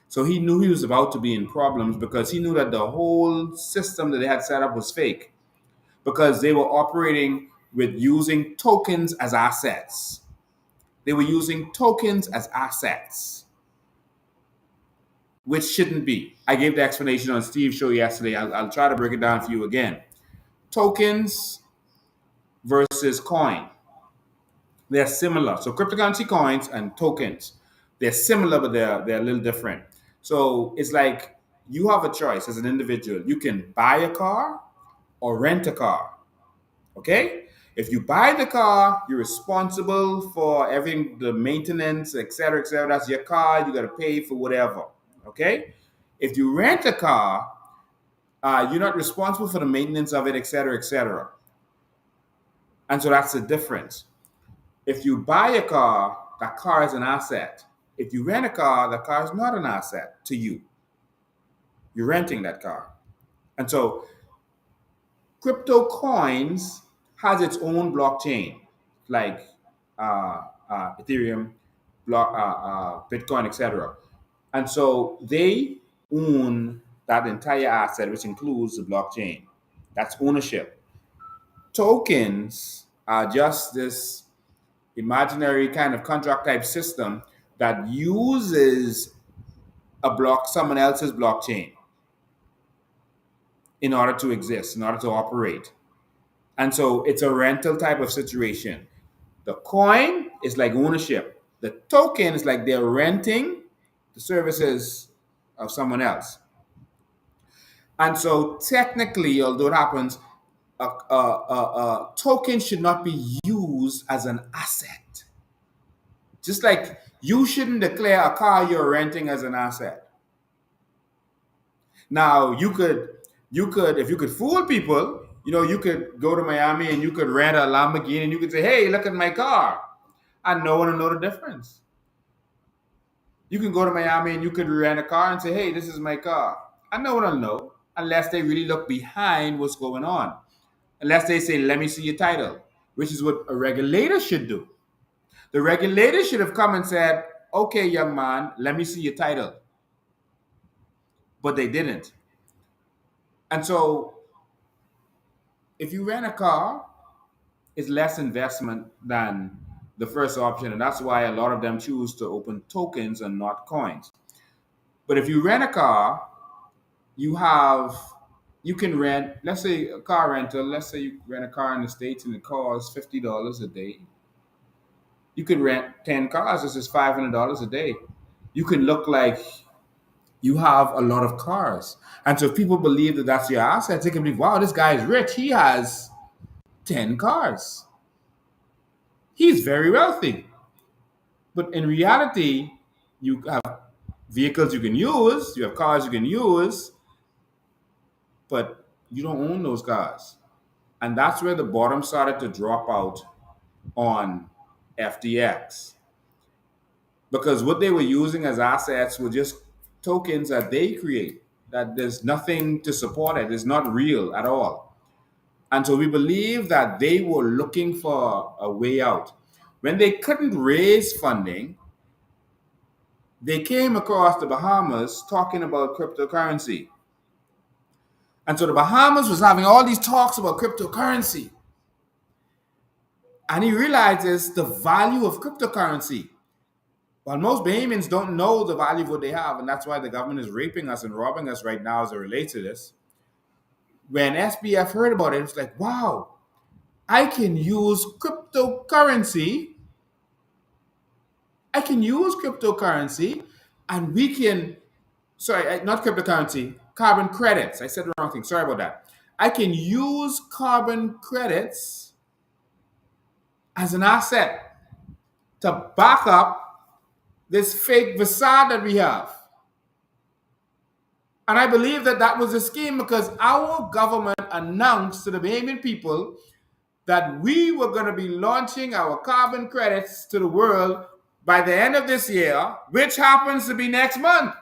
So he knew he was about to be in problems because he knew that the whole system that they had set up was fake because they were operating with using tokens as assets. They were using tokens as assets, which shouldn't be. I gave the explanation on Steve's show yesterday. I'll try to break it down for you again. Tokens versus coin. They're similar. So cryptocurrency coins and tokens, they're similar, but they're a little different. So it's like you have a choice as an individual. You can buy a car or rent a car. Okay? If you buy the car, you're responsible for everything, the maintenance, et cetera, et cetera. That's your car. You got to pay for whatever. Okay? If you rent a car, you're not responsible for the maintenance of it, et cetera, et cetera. And so that's the difference. If you buy a car, that car is an asset. If you rent a car, that car is not an asset to you. You're renting that car. And so crypto coins has its own blockchain, like Ethereum, Bitcoin, etc. And so they own that entire asset, which includes the blockchain. That's ownership. Tokens are just this imaginary kind of contract type system that uses someone else's blockchain in order to exist, in order to operate. And so it's a rental type of situation. The coin is like ownership. The token is like they're renting the services of someone else. And so technically, although it happens, a token should not be used as an asset. Just like you shouldn't declare a car you're renting as an asset. Now you could, if you could fool people, you could go to Miami and you could rent a Lamborghini and you could say, "Hey, look at my car," and no one will know the difference. You can go to Miami and you could rent a car and say, "Hey, this is my car," and no one will know unless they really look behind what's going on. Unless they say, "Let me see your title," which is what a regulator should do. The regulator should have come and said, "Okay, young man, let me see your title." But they didn't. And so if you rent a car, it's less investment than the first option. And that's why a lot of them choose to open tokens and not coins. But if you rent a car, you can rent, let's say a car rental, let's say you rent a car in the States and it costs $50 a day. You could rent 10 cars, this is $500 a day. you can look like you have a lot of cars. And so if people believe that that's your assets, they can believe, wow, this guy is rich. He has 10 cars. He's very wealthy. But in reality, you have vehicles you can use, you have cars you can use, but you don't own those cars. And that's where the bottom started to drop out on FTX. Because what they were using as assets were just tokens that they create, that there's nothing to support it, it's not real at all. And so we believe that they were looking for a way out. When they couldn't raise funding, they came across the Bahamas talking about cryptocurrency. And so the Bahamas was having all these talks about cryptocurrency. And he realizes the value of cryptocurrency. Well, most Bahamians don't know the value of what they have, and that's why the government is raping us and robbing us right now as it relates to this. When SBF heard about it, it's like, wow, I can use cryptocurrency. I can use cryptocurrency, and we can, sorry, not cryptocurrency, carbon credits. I said the wrong thing. Sorry about that. I can use carbon credits as an asset to back up this fake facade that we have. And I believe that that was a scheme because our government announced to the Bahamian people that we were going to be launching our carbon credits to the world by the end of this year, which happens to be next month.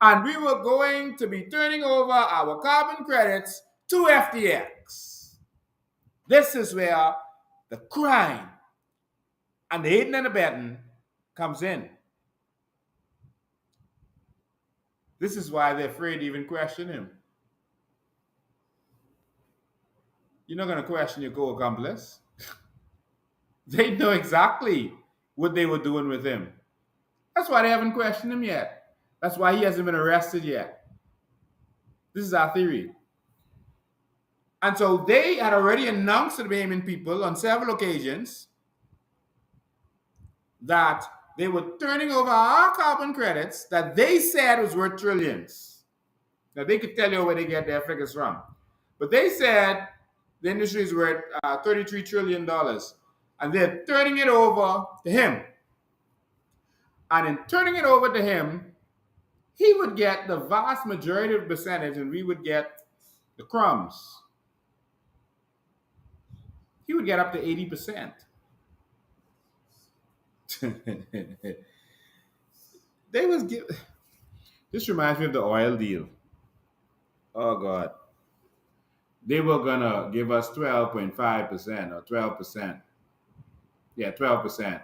And we were going to be turning over our carbon credits to FTX. This is where the crime and the aiding and abetting comes in. This is why they're afraid to even question him. You're not going to question your co-accomplice. They know exactly what they were doing with him. That's why they haven't questioned him yet. That's why he hasn't been arrested yet. This is our theory. And so they had already announced to the Bahamian people on several occasions that they were turning over our carbon credits that they said was worth trillions. Now, they could tell you where they get their figures from. But they said the industry is worth $33 trillion. And they're turning it over to him. And in turning it over to him, he would get the vast majority of the percentage and we would get the crumbs. He would get up to 80%. They was give. This reminds me of the oil deal. Oh God. They were gonna give us 12.5% or 12%. Yeah, 12%.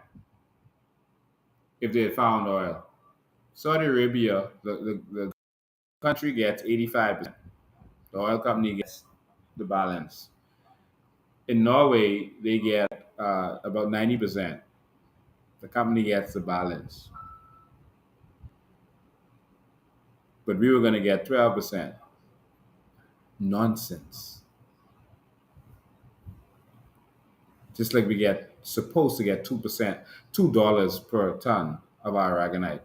If they had found oil. Saudi Arabia, the country gets 85%. The oil company gets the balance. In Norway, they get about 90%. The company gets the balance. But we were going to get 12%. Nonsense. Just like we get supposed to get 2%, $2 per ton of our aragonite.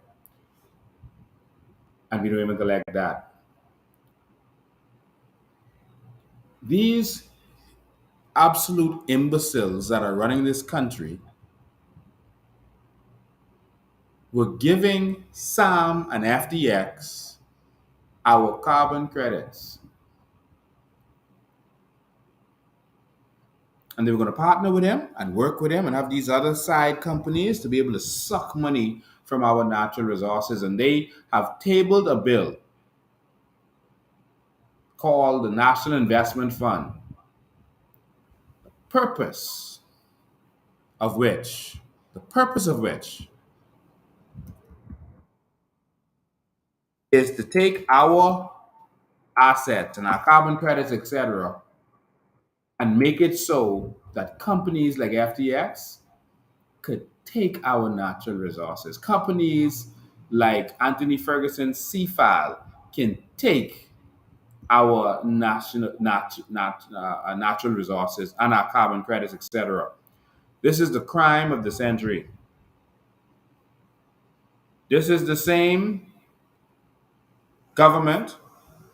And we don't even collect that. These absolute imbeciles that are running this country were giving Sam and FTX our carbon credits. And they were going to partner with him and work with him and have these other side companies to be able to suck money from our natural resources. And they have tabled a bill called the National Investment Fund. The purpose of which is to take our assets and our carbon credits, etc., and make it so that companies like FTX could take our natural resources. Companies like Anthony Ferguson's CFAL can take our natural resources and our carbon credits, etc. This is the crime of the century. This is the same government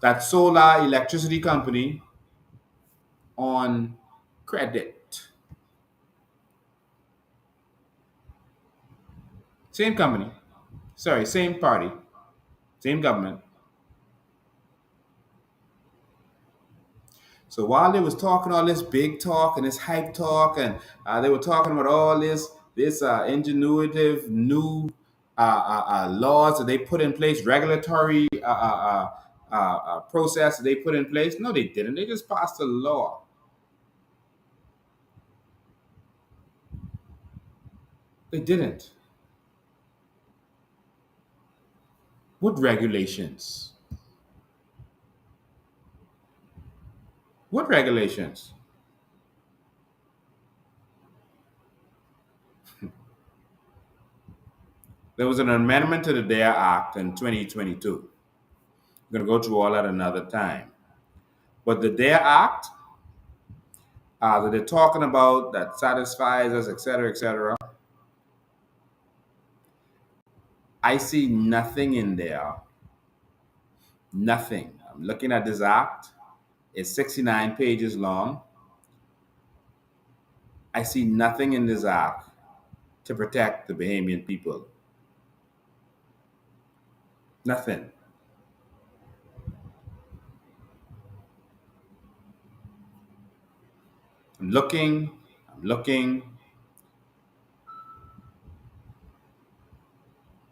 that sold our electricity company on credit. Same company. Sorry, same party, same government. So while they was talking all this big talk and this hype talk, and they were talking about all this ingenuitive new laws that they put in place, regulatory process that they put in place. No, they didn't. They just passed a law. They didn't. What regulations? What regulations? There was an amendment to the DARE Act in 2022. I'm going to go through all that another time. But the DARE Act that they're talking about that satisfies us, et cetera, et cetera, I see nothing in there. Nothing. I'm looking at this act. It's 69 pages long. I see nothing in this act to protect the Bahamian people. Nothing. I'm looking.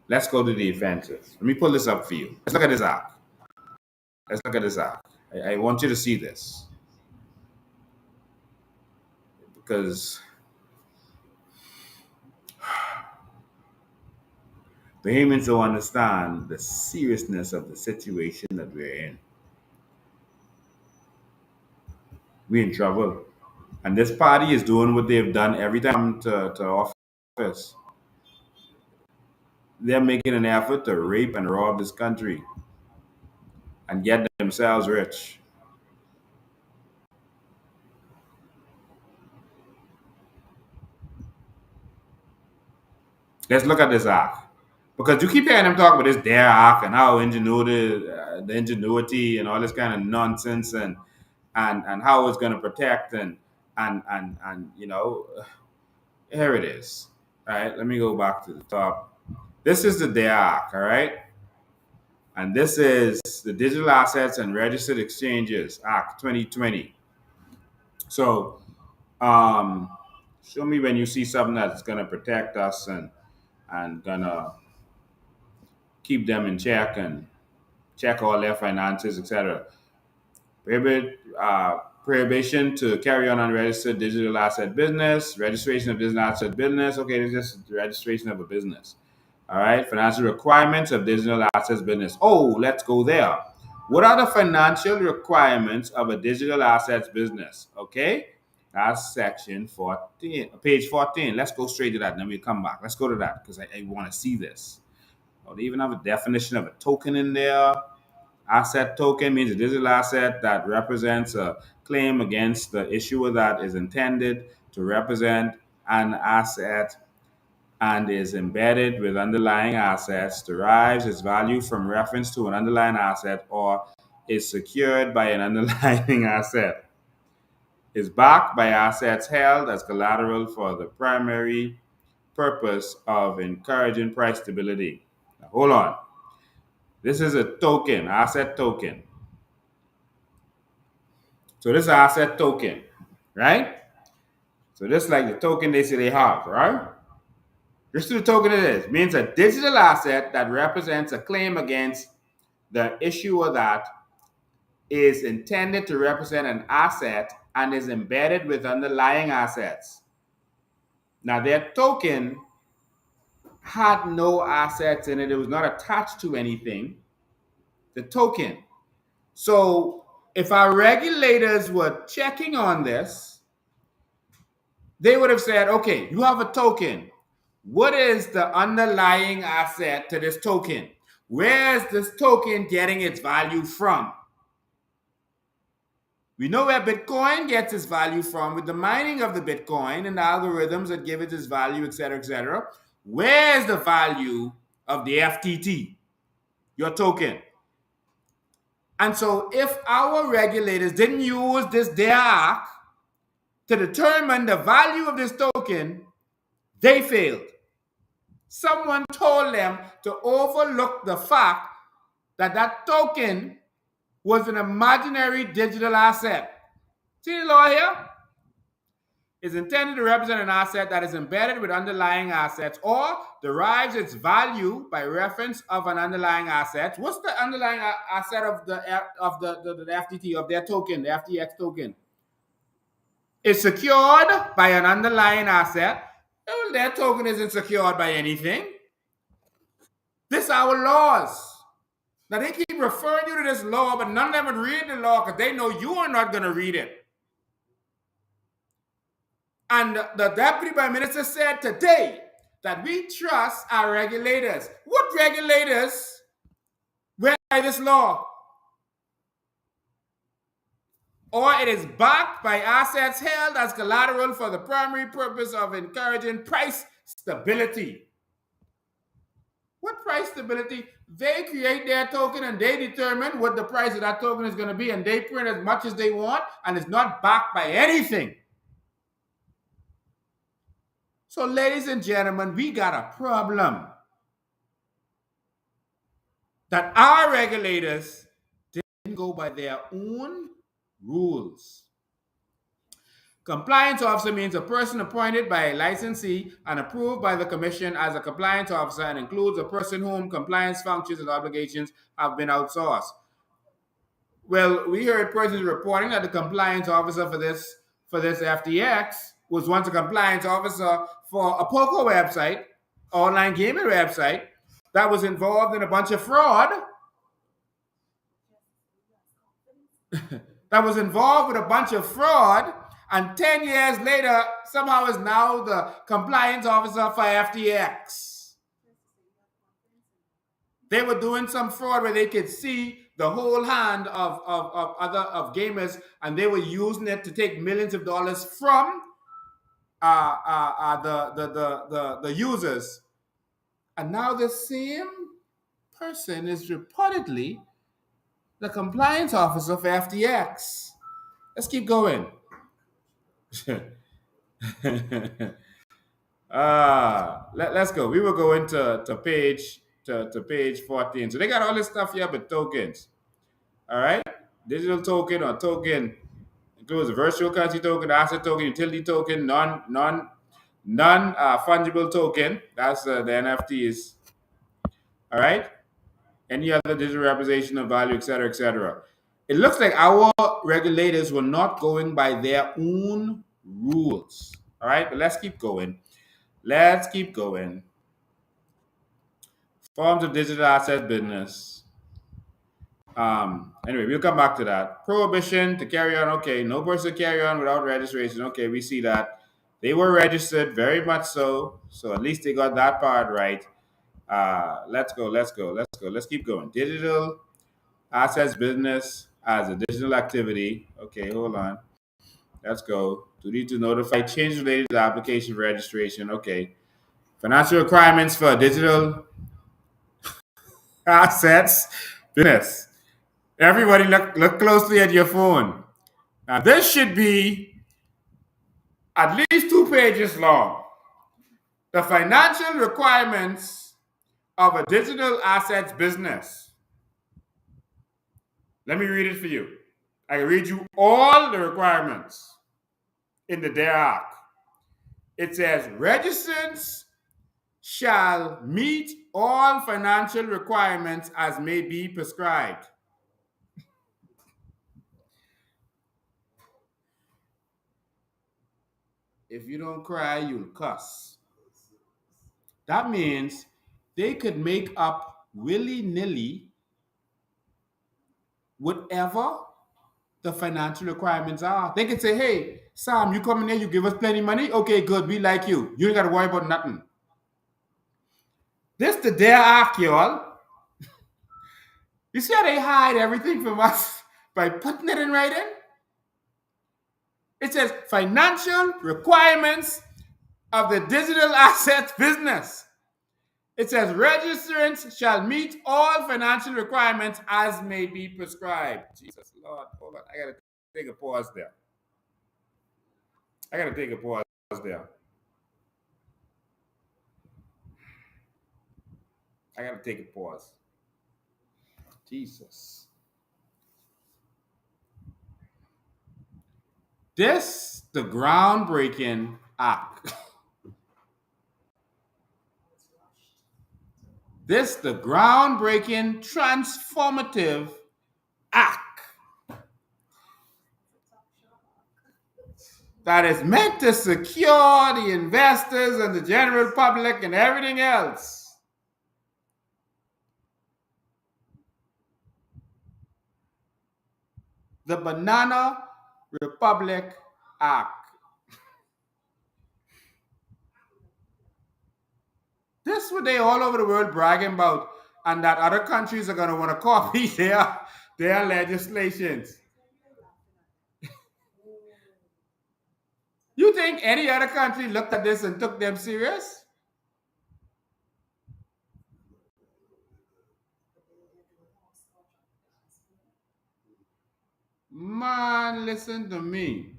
Let's go to the offenses. Let me pull this up for you. Let's look at this act. Let's look at this act. I want you to see this because Bahamians don't understand the seriousness of the situation that we're in. We're in trouble. And this party is doing what they've done every time to office. They're making an effort to rape and rob this country and get themselves rich. Let's look at this act. Because you keep hearing them talk about this DARE Act and how the ingenuity and all this kind of nonsense and how it's going to protect and here it is. All right, let me go back to the top. This is the DARE Act, all right? And this is the Digital Assets and Registered Exchanges Act 2020. So, show me when you see something that's going to protect us and going to keep them in check and check all their finances, etc. Prohibition to carry on unregistered digital asset business, registration of digital asset business. Okay, this is just the registration of a business. All right, financial requirements of digital assets business. Oh, let's go there. What are the financial requirements of a digital assets business? Okay, that's section 14, page 14. Let's go straight to that, and then we'll come back. Let's go to that because I want to see this. Oh, they even have a definition of a token in there. Asset token means a digital asset that represents a claim against the issuer that is intended to represent an asset and is embedded with underlying assets, derives its value from reference to an underlying asset, or is secured by an underlying asset, is backed by assets held as collateral for the primary purpose of encouraging price stability. Now, hold on. This is a token, asset token. So this is an asset token, right? So this is like the token they say they have, right? This is the token it is. It means a digital asset that represents a claim against the issuer that is intended to represent an asset and is embedded with underlying assets. Now their token had no assets in it. It was not attached to anything. The token. So if our regulators were checking on this, they would have said, okay, you have a token. What is the underlying asset to this token? Where is this token getting its value from? We know where Bitcoin gets its value from with the mining of the Bitcoin and the algorithms that give it its value, et cetera, et cetera. Where is the value of the FTT, your token. And so if our regulators didn't use this DAC to determine the value of this token, they failed. Someone told them to overlook the fact that that token was an imaginary digital asset. See the law here? Is intended to represent an asset that is embedded with underlying assets or derives its value by reference of an underlying asset. What's the underlying asset of the FTT, of their token, the FTX token? It's secured by an underlying asset. Well, their token isn't secured by anything. This are our laws. Now they keep referring you to this law, but none of them would read the law because they know you are not going to read it. And the Deputy Prime Minister said today that we trust our regulators. What regulators went by this law? Or it is backed by assets held as collateral for the primary purpose of encouraging price stability. What price stability? They create their token and they determine what the price of that token is going to be, and they print as much as they want, and it's not backed by anything. So, ladies and gentlemen, we got a problem that our regulators didn't go by their own rules. Compliance officer means a person appointed by a licensee and approved by the commission as a compliance officer, and includes a person whom compliance functions and obligations have been outsourced. Well, we heard persons reporting that the compliance officer for this FTX was once a compliance officer for a poker website, online gaming website, that was involved in a bunch of fraud. And 10 years later, somehow is now the compliance officer for FTX. They were doing some fraud where they could see the whole hand of gamers, and they were using it to take millions of dollars from the users. And now the same person is reportedly the compliance officer for FTX. Let's keep going. Let's go. We will go into page 14. So they got all this stuff here but tokens. All right. Digital token or token includes a virtual currency token, asset token, utility token, non-fungible token. That's the NFTs. All right. Any other digital representation of value, etc., etc. It looks like our regulators were not going by their own rules. All right, but let's keep going. Forms of digital asset business. Anyway, we'll come back to that. Prohibition to carry on. Okay, no person carry on without registration. Okay, we see that. They were registered, very much so. So at least they got that part right. Let's go. Let's keep going. Digital assets business as a digital activity. Okay, hold on. Let's go. Duty to notify change related to the application for registration. Okay. Financial requirements for digital assets business. Everybody look closely at your phone. Now this should be at least 2 pages long. The financial requirements of a digital assets business. Let me read it for you. I can read you all the requirements in the DAC. It says registrants shall meet all financial requirements as may be prescribed. If you don't cry, you'll cuss. That means they could make up willy-nilly whatever the financial requirements are. They could say, hey, Sam, you come in here, you give us plenty of money? Okay, good, we like you. You ain't got to worry about nothing. This the DAC, y'all. You see how they hide everything from us by putting it in writing? It says financial requirements of the digital assets business. It says registrants shall meet all financial requirements as may be prescribed. Jesus Lord, hold on. I gotta take a pause there. I gotta take a pause there. I gotta take a pause. Jesus. This the groundbreaking act. This the groundbreaking transformative act that is meant to secure the investors and the general public and everything else. The Banana Republic Act. This is what they all over the world bragging about, and that other countries are going to want to copy their legislations. You think any other country looked at this and took them serious? Man, listen to me.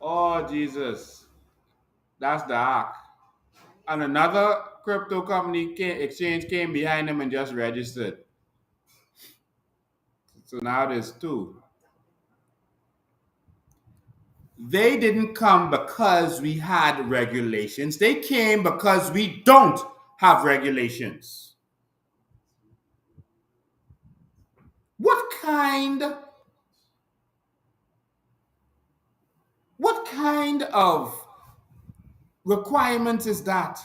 Oh, Jesus. That's the act. And another crypto company exchange came behind them and just registered. So now there's two. They didn't come because we had regulations. They came because we don't have regulations. What kind of requirement is that?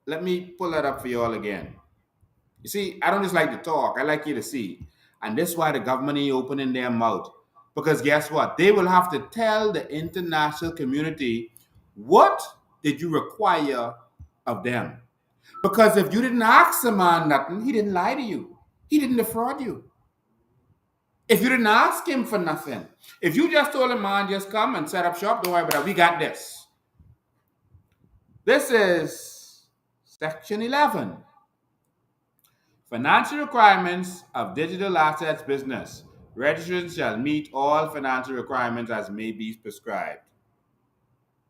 Let me pull that up for you all again. You see, I don't just like to talk. I like you to see. And that's why the government ain't opening their mouth. Because guess what? They will have to tell the international community, what did you require of them? Because if you didn't ask the man nothing, he didn't lie to you. He didn't defraud you. If you didn't ask him for nothing, if you just told a man, just come and set up shop, don't worry about it, we got this. This is Section 11. Financial requirements of digital assets business. Registrants shall meet all financial requirements as may be prescribed.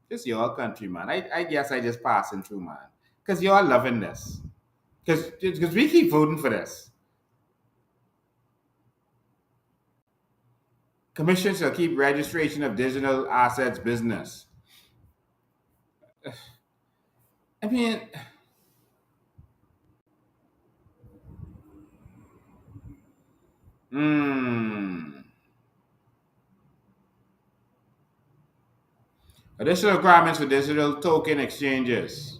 This is your country, man. I guess I just passing through, man. Because you're loving this. Because we keep voting for this. Commission shall keep registration of digital assets business. I mean, additional requirements for digital token exchanges.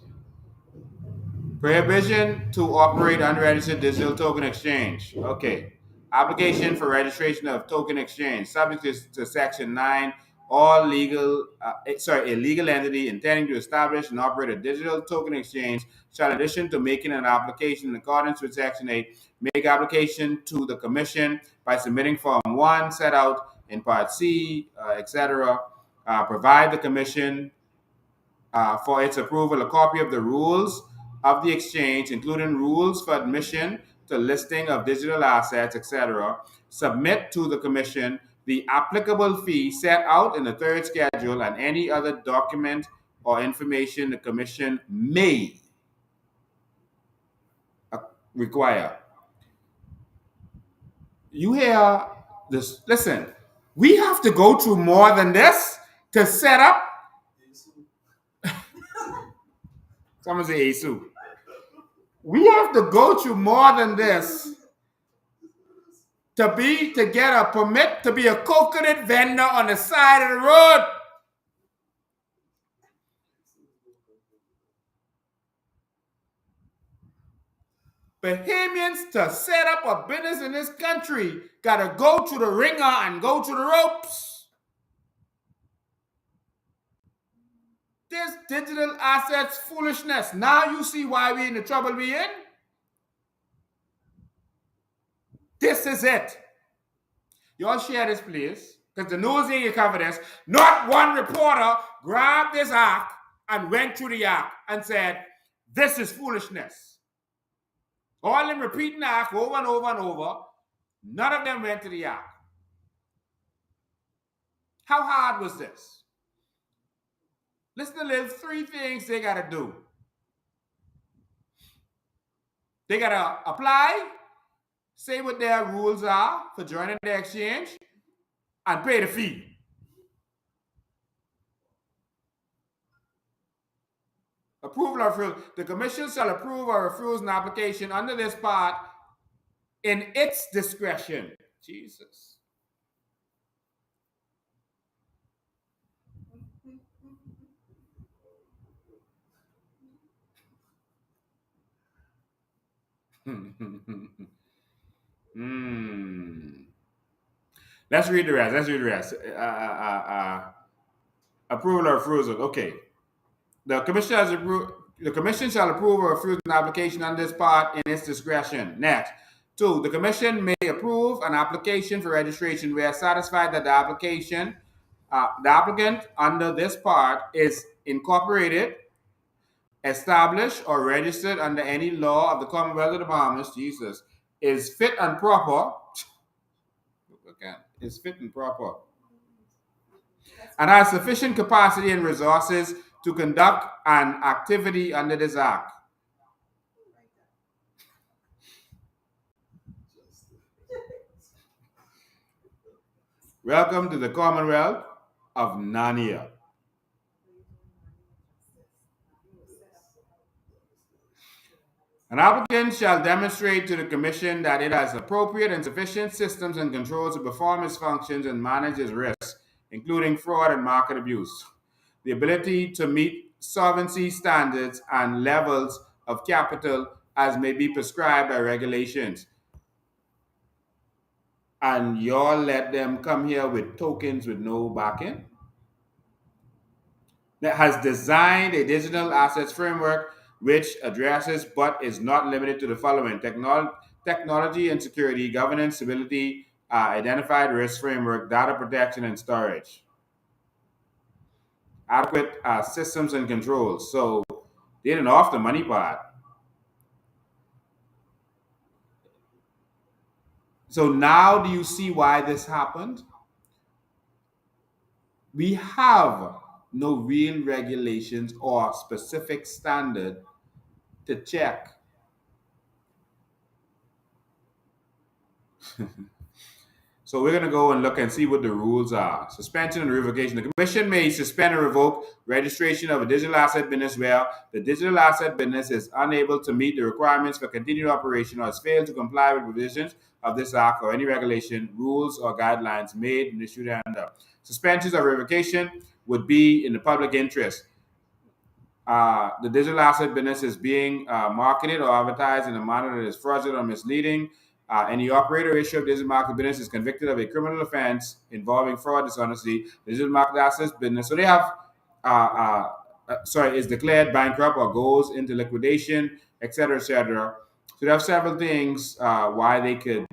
Prohibition to operate unregistered digital token exchange. Okay. Application for registration of token exchange. Subject to Section 9. A legal entity intending to establish and operate a digital token exchange shall, in addition to making an application in accordance with Section 8, make application to the Commission by submitting Form 1 set out in Part C, etc. Provide the Commission for its approval a copy of the rules of the exchange, including rules for admission to listing of digital assets, etc. Submit to the Commission the applicable fee set out in the third schedule and any other document or information the Commission may require. You hear this? Listen, we have to go through more than this to set up. Someone say Asu. We have to go through more than this to get a permit to be a coconut vendor on the side of the road. Bahamians to set up a business in this country gotta go to the ringer and go to the ropes. This digital assets foolishness. Now you see why we in the trouble we in. This is it. Y'all share this, please. because the news here cover this, not one reporter grabbed this act and went through the act and said, this is foolishness. All them repeating the act over and over and over, none of them went to the act. How hard was this? Listen to the 3 things they got to do. They got to apply, say what their rules are for joining the exchange, and pay the fee. Approval or refusal. The commission shall approve or refuse an application under this part in its discretion. Jesus. Let's read the rest. Approval or refusal. Okay. The commission shall approve or refuse an application on this part in its discretion. Next. 2. The commission may approve an application for registration where satisfied that the applicant under this part is incorporated, established, or registered under any law of the Commonwealth of the Bahamas, Jesus, is fit and proper, and has sufficient capacity and resources to conduct an activity under this act. Welcome to the Commonwealth of Narnia. An applicant shall demonstrate to the commission that it has appropriate and sufficient systems and controls to perform its functions and manage its risks, including fraud and market abuse. The ability to meet solvency standards and levels of capital as may be prescribed by regulations. And y'all let them come here with tokens with no backing? That has designed a digital assets framework which addresses but is not limited to the following: technology and security, governance, stability, identified risk framework, data protection and storage, adequate systems and controls. So they didn't off the money part. So now do you see why this happened? We have no real regulations or specific standard to check. So we're going to go and look and see what the rules are. Suspension and revocation. The commission may suspend or revoke registration of a digital asset business where the digital asset business is unable to meet the requirements for continued operation or has failed to comply with provisions of this act or any regulation, rules, or guidelines made and issued under. Suspensions or revocation would be in the public interest. The digital asset business is being marketed or advertised in a manner that is fraudulent or misleading. Any operator or issue of digital market business is convicted of a criminal offense involving fraud, dishonesty, digital market assets business. So they have, is declared bankrupt or goes into liquidation, etc., etc. So they have several things why they could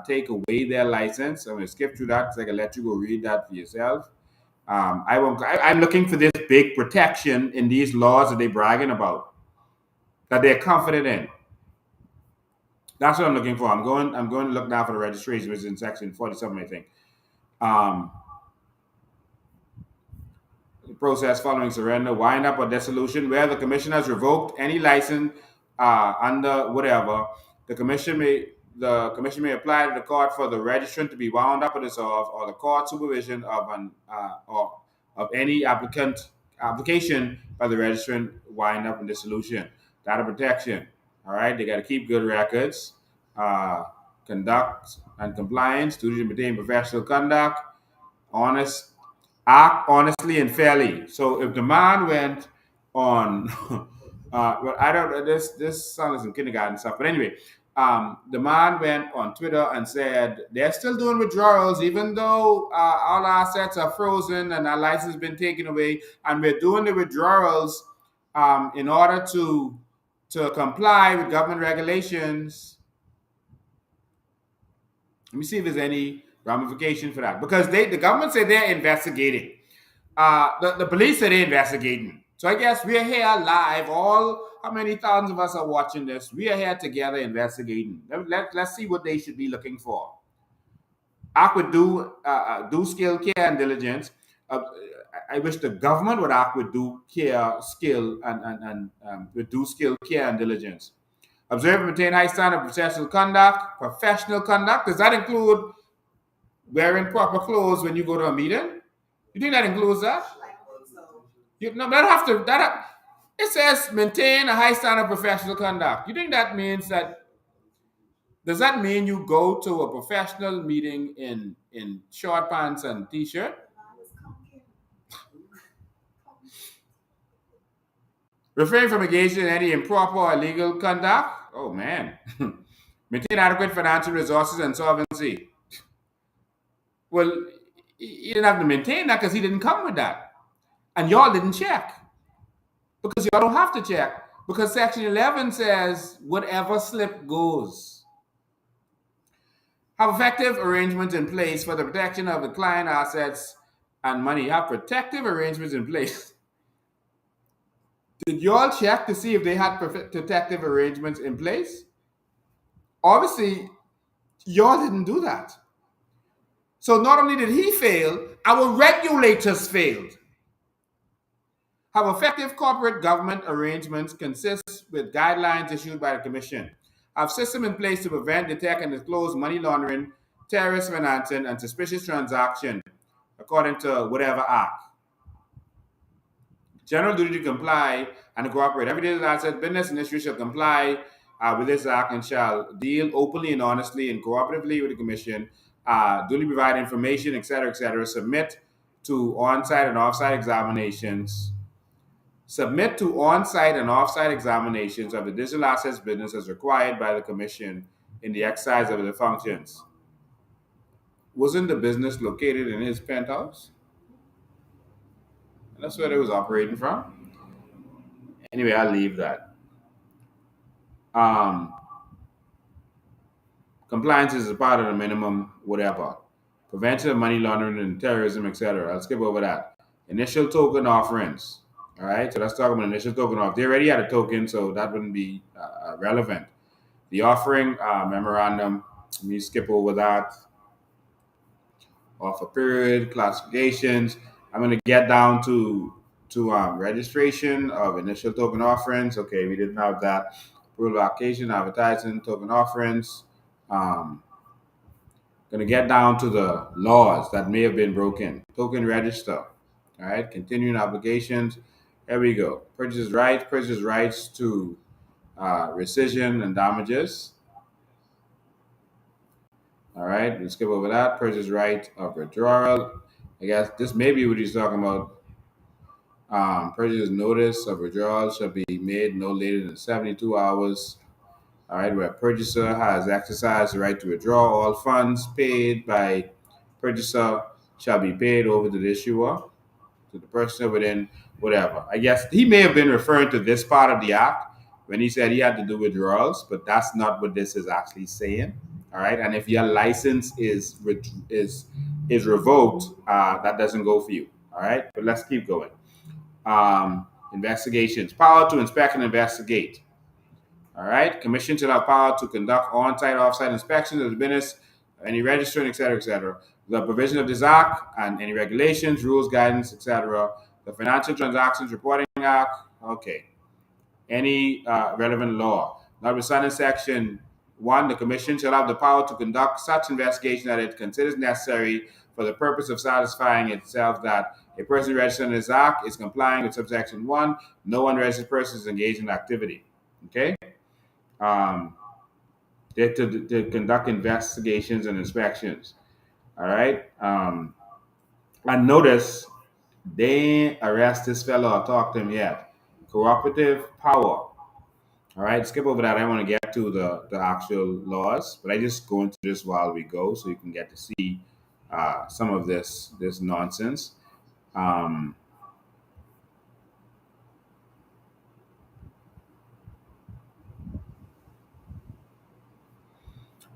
take away their license. I'm going to skip through that because I can let you go read that for yourself. I'm looking for this big protection in these laws that they're bragging about, that they're confident in. That's what I'm looking for. I'm going to look now for the registration, which is in section 47, I think. The process following surrender, wind up, or dissolution, where the commission has revoked any license under whatever, the commission may apply to the court for the registrant to be wound up or dissolved, or the court supervision of any application by the registrant, wind up and dissolution. Data protection. All right, they got to keep good records, conduct and compliance, duty to maintain professional conduct, act honestly and fairly. So if the man went on, well, I don't. This sounds like some kindergarten stuff, but anyway, the man went on Twitter and said they're still doing withdrawals even though all our assets are frozen and our license has been taken away, and we're doing the withdrawals in order to comply with government regulations. Let me see if there's any ramification for that, because the government said they're investigating. The police said they're investigating. So I guess we're here live. All how many thousands of us are watching this? We are here together investigating. Let's see what they should be looking for. Act with due skill, care, and diligence. I wish the government would act with due care, skill, and with due skill, care, and diligence. Observe and maintain high standard of professional conduct. Professional conduct, does that include wearing proper clothes when you go to a meeting? You think that includes that? No, that have to it says maintain a high standard of professional conduct. You think that means that? Does that mean you go to a professional meeting in short pants and t-shirt? Refrain from engaging in any improper or illegal conduct. Oh man. Maintain adequate financial resources and solvency. Well, he didn't have to maintain that because he didn't come with that. And y'all didn't check. Because y'all don't have to check. Because Section 11 says whatever slip goes. Have effective arrangements in place for the protection of the client assets and money. Have protective arrangements in place. Did y'all check to see if they had protective arrangements in place? Obviously, y'all didn't do that. So not only did he fail, our regulators failed. Have effective corporate government arrangements consist with guidelines issued by the Commission. Have system in place to prevent, detect, and disclose money laundering, terrorist financing, and suspicious transaction, according to whatever act. General duty to comply and to cooperate. Every digital asset business industry shall comply with this act and shall deal openly and honestly and cooperatively with the Commission, duly provide information, etc., submit to on-site and off-site examinations. Submit to on-site and off-site examinations of the digital assets business as required by the Commission in the exercise of the functions. Wasn't the business located in his penthouse? That's where it was operating from. Anyway, I'll leave that. Compliance is a part of the minimum whatever. Prevention of money laundering and terrorism, etc. I'll skip over that. Initial token offerings. All right, so let's talk about initial token offerings. They already had a token, so that wouldn't be relevant. The offering memorandum, let me skip over that. Offer period, classifications. I'm going to get down to registration of initial token offerings. Okay, we didn't have that. Approval application, advertising, token offerings. Going to get down to the laws that may have been broken. Token register. All right, continuing obligations. There we go. Purchase rights to rescission and damages. All right, let's skip over that. Purchase right of withdrawal. I guess this may be what he's talking about. Purchase notice of withdrawal shall be made no later than 72 hours. All right, where purchaser has exercised the right to withdraw all funds paid by purchaser shall be paid over to the issuer, to the purchaser within whatever. I guess he may have been referring to this part of the act when he said he had to do withdrawals, but that's not what this is actually saying. All right, and if your license is revoked, that doesn't go for you. All right, but let's keep going. Investigations. Power to inspect and investigate. All right. Commission shall have power to conduct on-site, off-site inspections of the business, any registering, etc. The provision of this act and any regulations, rules, guidance, etc. The Financial Transactions Reporting Act. Okay. Any relevant law. Notwithstanding Section 1, the Commission shall have the power to conduct such investigation that it considers necessary for the purpose of satisfying itself that a person registered in this act is complying with subsection 1. No unregistered person is engaged in activity. Okay? To conduct investigations and inspections. All right? And notice, they ain't arrest this fellow or talk to him yet. Cooperative power. All right, skip over that. I want to get to the actual laws, but I just go into this while we go so you can get to see some of this nonsense.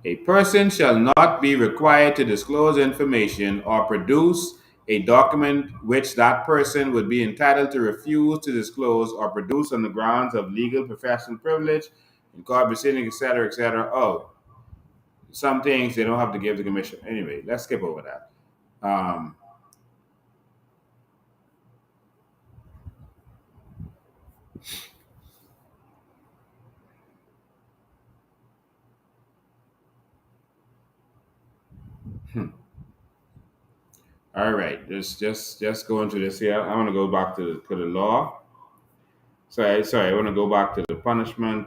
A person shall not be required to disclose information or produce a document which that person would be entitled to refuse to disclose or produce on the grounds of legal professional privilege, incorporated proceedings, etc., etc. Oh, some things they don't have to give the commission. Anyway, let's skip over that. All right, just going to this here. I want to go back to the law. Sorry. I want to go back to the punishment,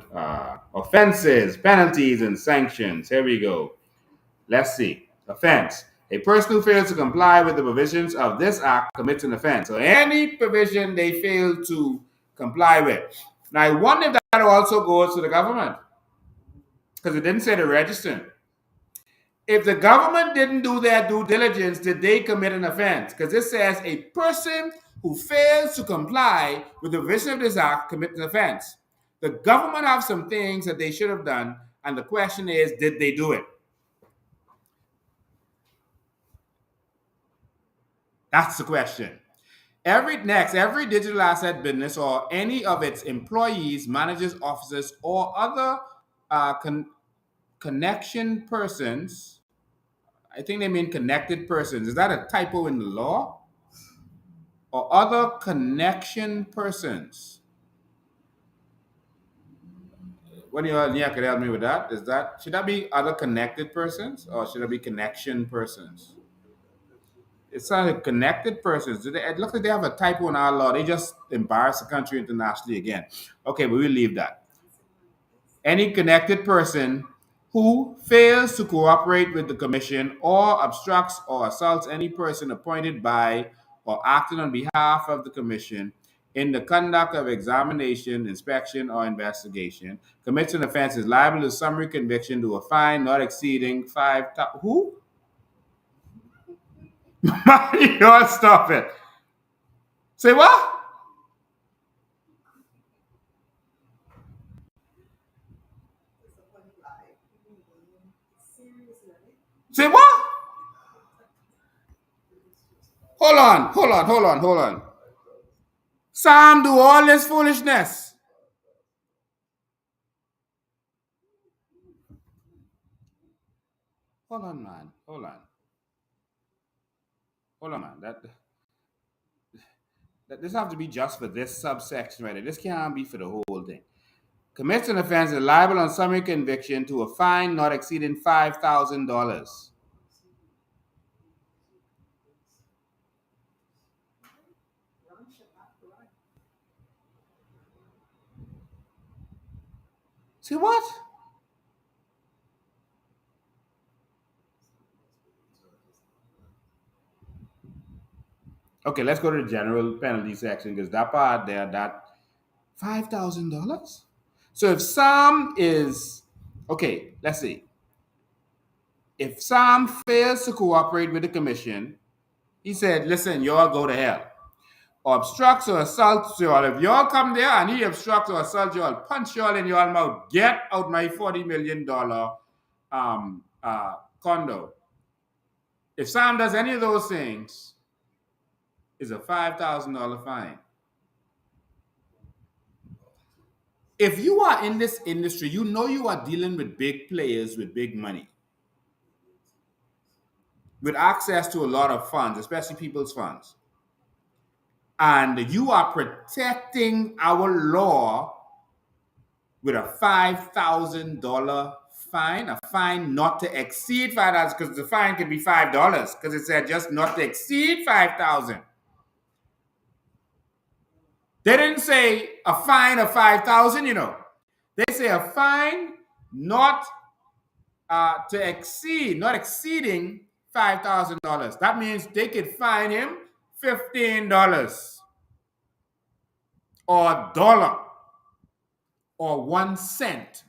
offenses, penalties, and sanctions. Here we go. Let's see. Offense. A person who fails to comply with the provisions of this act commits an offense. So any provision they fail to comply with. Now, I wonder if that also goes to the government, because it didn't say the registrant. If the government didn't do their due diligence, did they commit an offense? Because it says a person who fails to comply with the provision of this act commits an offense. The government have some things that they should have done, and the question is, did they do it? That's the question. Every digital asset business or any of its employees, managers, officers, or other connection persons. I think they mean connected persons. Is that a typo in the law? Or other connection persons. What do you could help me with that? Should that be other connected persons or should it be connection persons? It's not a connected persons. It looks like they have a typo in our law. They just embarrass the country internationally again. Okay, but we'll leave that. Any connected person who fails to cooperate with the commission or obstructs or assaults any person appointed by or acting on behalf of the commission in the conduct of examination, inspection, or investigation commits an offense is liable to summary conviction to a fine not exceeding who? You know, stop it. Say what? Say what? Hold on. Sam do all this foolishness. Hold on, man. Hold on, man. That this have to be just for this subsection right there. This can't be for the whole thing. Commits an offense is liable on summary conviction to a fine not exceeding $5,000. See what? Okay, let's go to the general penalty section because that part there, that $5,000. So if Sam is okay, let's see. If Sam fails to cooperate with the commission, he said, "Listen, y'all go to hell." Or obstructs or assaults y'all. If y'all come there and he obstructs or assaults y'all, punch y'all in y'all mouth. Get out my $40 million condo. If Sam does any of those things, it's a $5,000 fine. If you are in this industry, you know you are dealing with big players with big money, with access to a lot of funds, especially people's funds. And you are protecting our law with a $5,000 fine, a fine not to exceed $5, because the fine can be $5, because it said just not to exceed $5,000. They didn't say a fine of $5,000, you know. They say a fine not to exceed, not exceeding $5,000. That means they could fine him $15 or a dollar or 1 cent.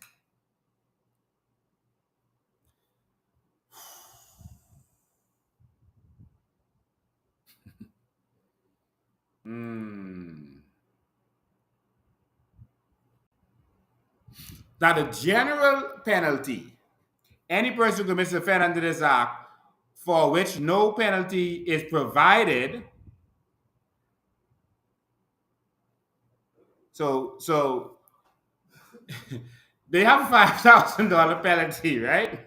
Now, the general penalty, any person who commits an offense under this act for which no penalty is provided. So they have a $5,000 penalty, right?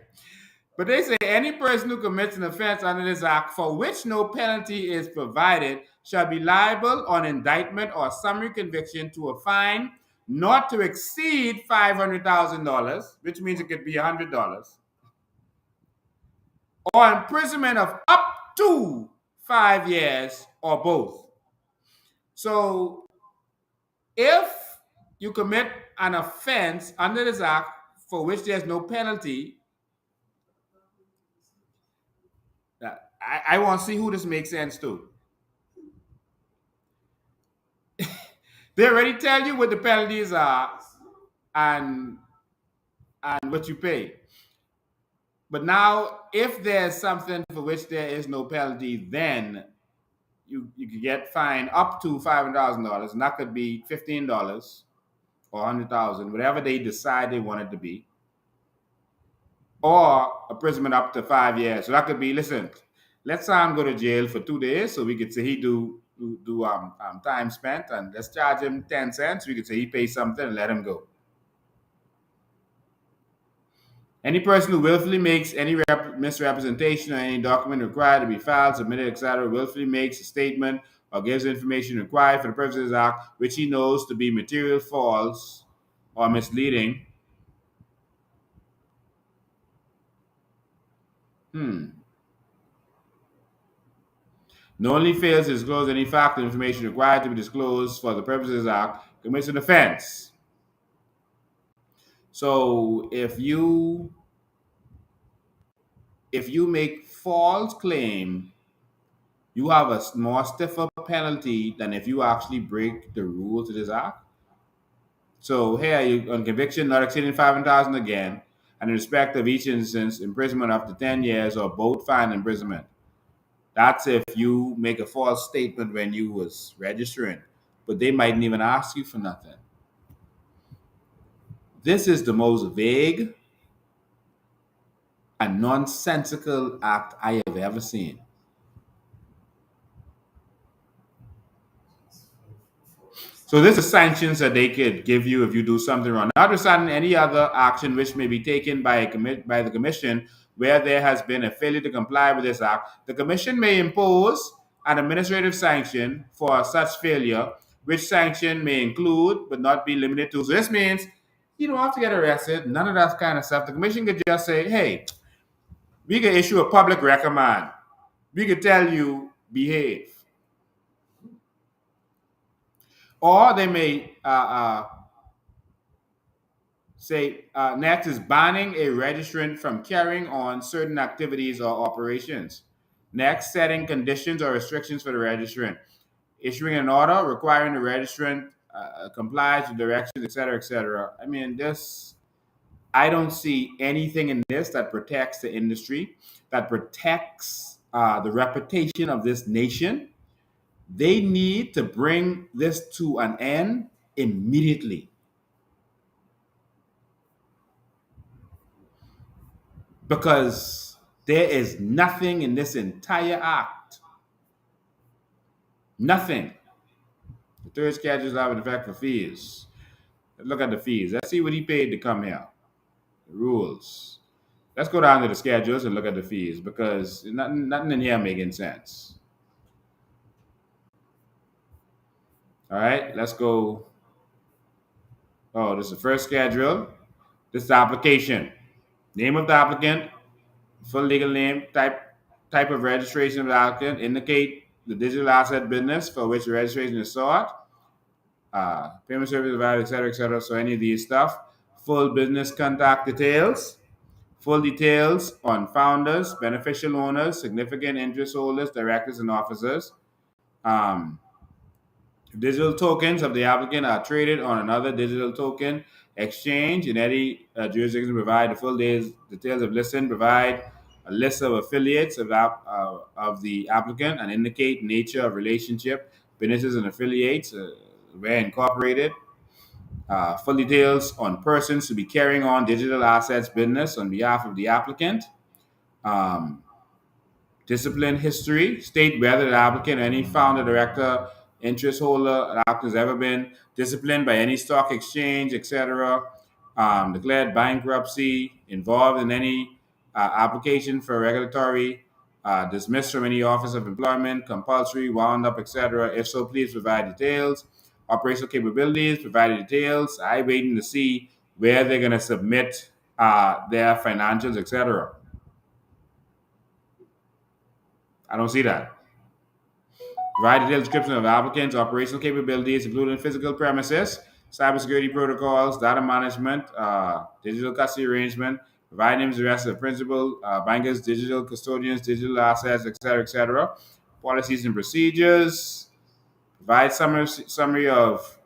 But they say any person who commits an offense under this act for which no penalty is provided shall be liable on indictment or summary conviction to a fine not to exceed $500,000, which means it could be $100, or imprisonment of up to 5 years or both. So if you commit an offense under this act for which there's no penalty, I want to see who this makes sense to. They already tell you what the penalties are and what you pay. But now, if there's something for which there is no penalty, then you can get fined up to $500,000, and that could be $15 or $100,000, whatever they decide they want it to be, or imprisonment up to 5 years. So that could be, listen, let Sam go to jail for 2 days, so we could say he do time spent, and let's charge him 10 cents. We could say he pays something and let him go. Any person who willfully makes any misrepresentation or any document required to be filed, submitted, etc., willfully makes a statement or gives information required for the purpose of this act, which he knows to be material false or misleading. Knowingly fails to disclose any fact or information required to be disclosed for the purpose of this act, commits an offense. So if you make false claim, you have a more stiffer penalty than if you actually break the rules of this act. So here, you on conviction not exceeding $500,000 again, and in respect of each instance, imprisonment up to 10 years or both fine and imprisonment. That's if you make a false statement when you was registering, but they mightn't even ask you for nothing. This is the most vague and nonsensical act I have ever seen. So this is sanctions that they could give you if you do something wrong. Notwithstanding any other action which may be taken by the commission where there has been a failure to comply with this act, the commission may impose an administrative sanction for such failure, which sanction may include but not be limited to. So this means you don't have to get arrested, none of that kind of stuff. The commission could just say, hey, we can issue a public reprimand. We could tell you behave. Or they may say next is banning a registrant from carrying on certain activities or operations. Next, setting conditions or restrictions for the registrant. Issuing an order requiring the registrant complies with directions, etc., etc. I mean, I don't see anything in this that protects the industry, that protects the reputation of this nation. They need to bring this to an end immediately. Because there is nothing in this entire act. Nothing. The third schedule is having effect for fees. Let's look at the fees. Let's see what he paid to come here. The rules. Let's go down to the schedules and look at the fees because nothing in here making sense. All right, let's go. Oh, this is the first schedule. This is the application. Name of the applicant, full legal name, type of registration of the applicant, indicate the digital asset business for which the registration is sought, payment service provider, etc., etc. So any of these stuff, full business contact details, full details on founders, beneficial owners, significant interest holders, directors, and officers. Digital tokens of the applicant are traded on another digital token exchange in any jurisdiction. Provide the full details of listing. Provide a list of affiliates of the applicant and indicate nature of relationship, businesses and affiliates where incorporated. Full details on persons to be carrying on digital assets business on behalf of the applicant. Um, Discipline history, state whether the applicant or any founder, director, interest holder, the applicant has ever been disciplined by any stock exchange, etc. Declared bankruptcy, involved in any application for regulatory, dismissed from any office of employment, compulsory, wound up, etc. If so, please provide details. Operational capabilities, provide details. I waiting to see where they're going to submit their financials, etc. I don't see that. Provide detailed description of applicants' operational capabilities, including physical premises, cybersecurity protocols, data management, digital custody arrangement. Provide names, addresses of principal, bankers, digital custodians, digital assets, etc. Policies and procedures. Provide summary of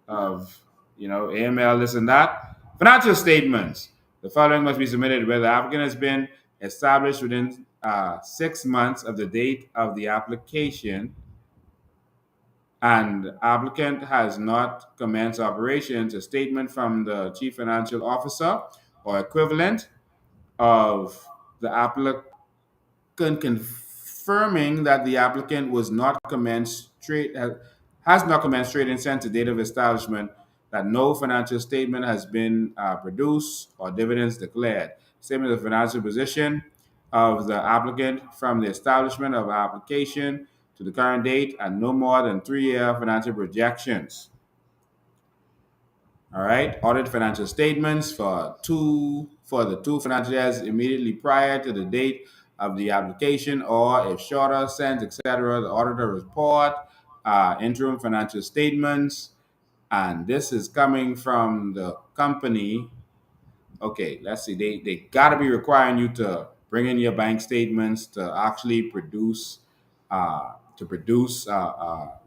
AML, this and that. Financial statements. The following must be submitted where the applicant has been established within 6 months of the date of the application and applicant has not commenced operations, a statement from the chief financial officer or equivalent of the applicant confirming that the applicant was not commenced trade has not commenced trading since the date of establishment, that no financial statement has been produced or dividends declared. Statement of financial position of the applicant from the establishment of application to the current date and no more than 3-year financial projections. All right, audit financial statements for the two financial years immediately prior to the date of the application, or if shorter, sends, etc. The auditor report, interim financial statements, and this is coming from the company. Okay, let's see. They got to be requiring you to bring in your bank statements to actually produce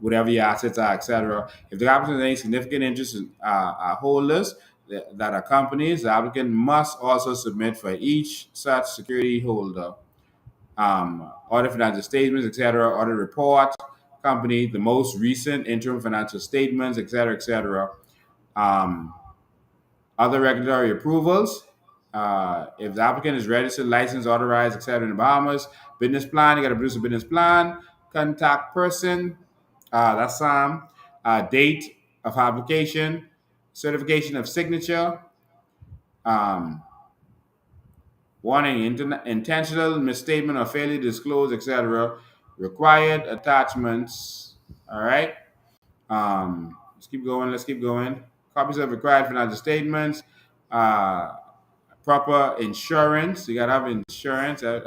whatever your assets are, etc. If the applicant has any significant interest in holders that are companies, the applicant must also submit for each such security holder audit financial statements, etc., audit report, company, the most recent interim financial statements, etc. Um, Other regulatory approvals. If the applicant is registered, licensed, authorized, etc. in the Bahamas, business plan, you got to produce a business plan. Contact person, that's Sam. Date of application, certification of signature, um, warning, intentional misstatement or failure to disclose, etc. Required attachments. All right. Let's keep going. Let's keep going. Copies of required financial statements. Uh, Proper insurance. You gotta have insurance. Lord.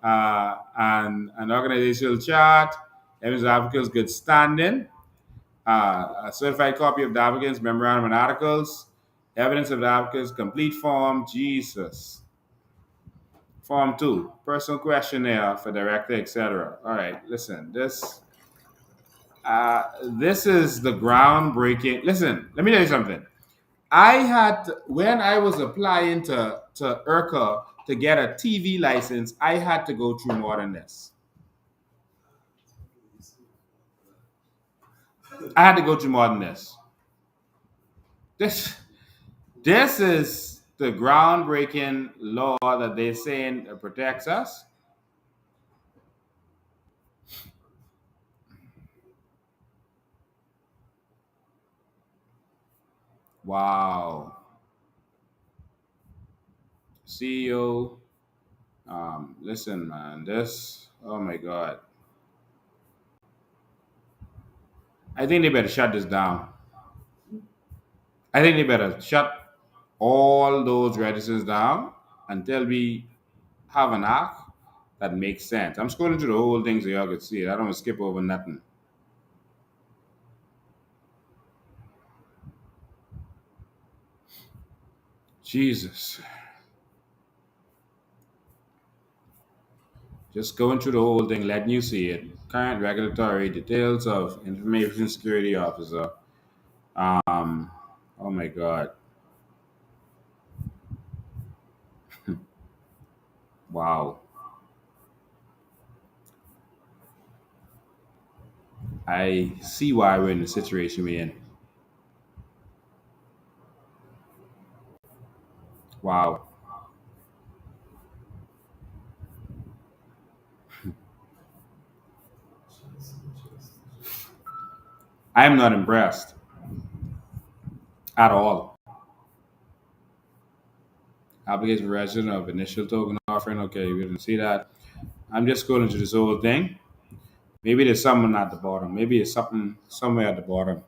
And an organizational chart. Evidence of applicant's good standing. A certified copy of the applicant's memorandum and articles. Evidence of the applicant's complete form. Jesus. Form 2. Personal questionnaire for director, etc. All right. Listen. This is the groundbreaking. Listen. Let me tell you something. When I was applying to IRCA to get a TV license, I had to go through more than this. I had to go through more than this. This this is the groundbreaking law that they're saying protects us. Wow. CEO, listen, man, oh my God. I think they better shut this down. I think they better shut all those registers down until we have an act that makes sense. I'm scrolling through the whole thing so y'all can see it. I don't want to skip over nothing. Jesus. Just going through the whole thing, letting you see it. Current regulatory details of information security officer. Um, oh my God. Wow. I see why we're in the situation we're in. Wow. I am not impressed at all. Application resident of initial token offering. Okay, we didn't see that. I'm just going into this whole thing. Maybe there's someone at the bottom. Maybe it's something somewhere at the bottom.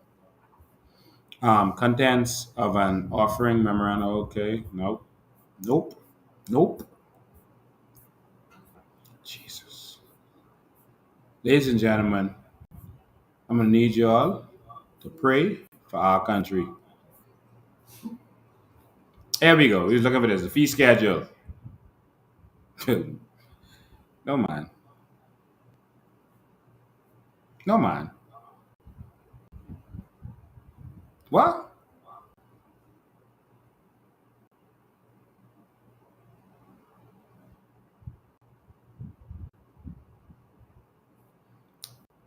Contents of an offering memorandum. Okay, nope, nope, nope. Jesus, ladies and gentlemen, I'm gonna need you all to pray for our country. There we go. He's looking for this. The fee schedule. No man, no man. What?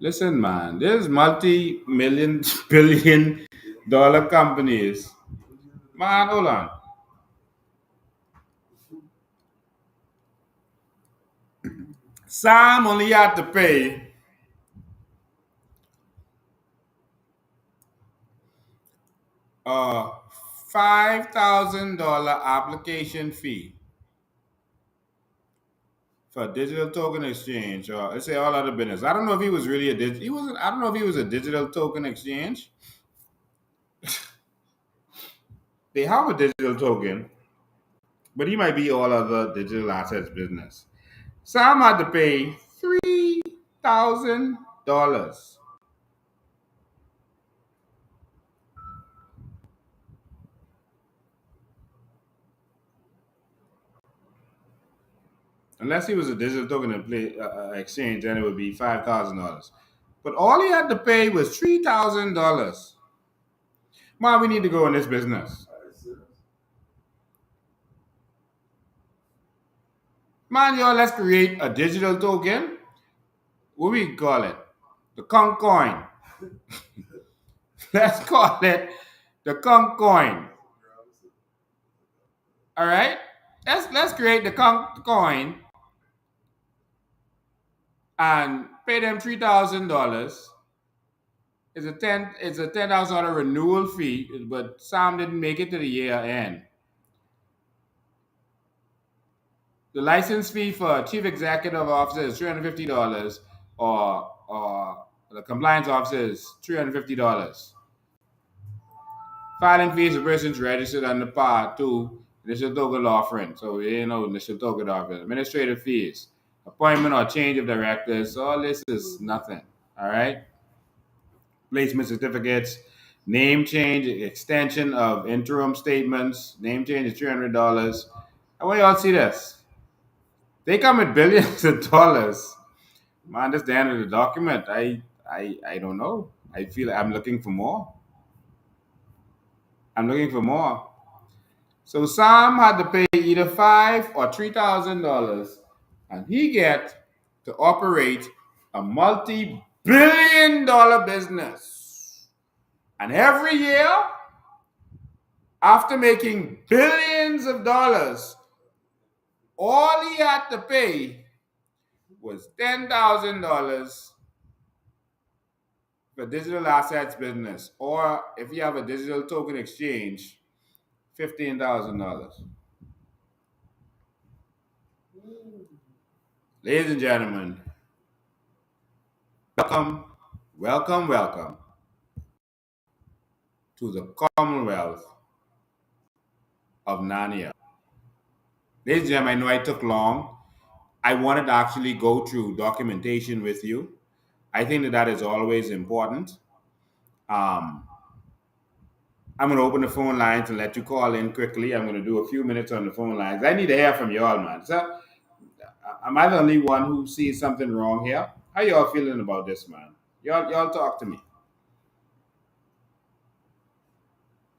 Listen, man. There's multi-million, billion-dollar companies. Man, hold on. Sam only had to pay a $5,000 application fee for a digital token exchange, or let's say all other business. I don't know if he was really a he wasn't. I don't know if he was a digital token exchange. They have a digital token, but he might be all other digital assets business. Sam had to pay $3,000. Unless he was a digital token exchange, then it would be $5,000. But all he had to pay was $3,000. Man, we need to go in this business. Man, y'all, let's create a digital token. What we call it? The conch coin. Let's call it the conch coin. All right? Let's create the conch coin and pay them $3,000. It's a $10,000 renewal fee, but Sam didn't make it to the year end. The license fee for chief executive officer is $350, or the compliance officer is $350. Filing fees for persons registered under Part 2 initial token offering. So we ain't no initial token offering. Administrative fees, appointment or change of directors. All this is nothing. All right. Placement certificates, name change, extension of interim statements. Name change is $300. I want y'all to see this. They come with billions of dollars. Man, that's the end of the document. I don't know. I feel I'm looking for more. I'm looking for more. So Sam had to pay either $5,000 or $3,000, and he get to operate a multi-billion-dollar business. And every year, after making billions of dollars, all he had to pay was $10,000 for digital assets business, or if you have a digital token exchange, $15,000. Ladies and gentlemen, welcome, welcome, welcome to the Commonwealth of Narnia. Ladies and gentlemen, I know I took long. I wanted to actually go through documentation with you. I think that is always important. Um, I'm going to open the phone lines and let you call in quickly. I'm going to do a few minutes on the phone lines. I need to hear from you all, man. So, am I the only one who sees something wrong here? How y'all feeling about this, man? Y'all talk to me.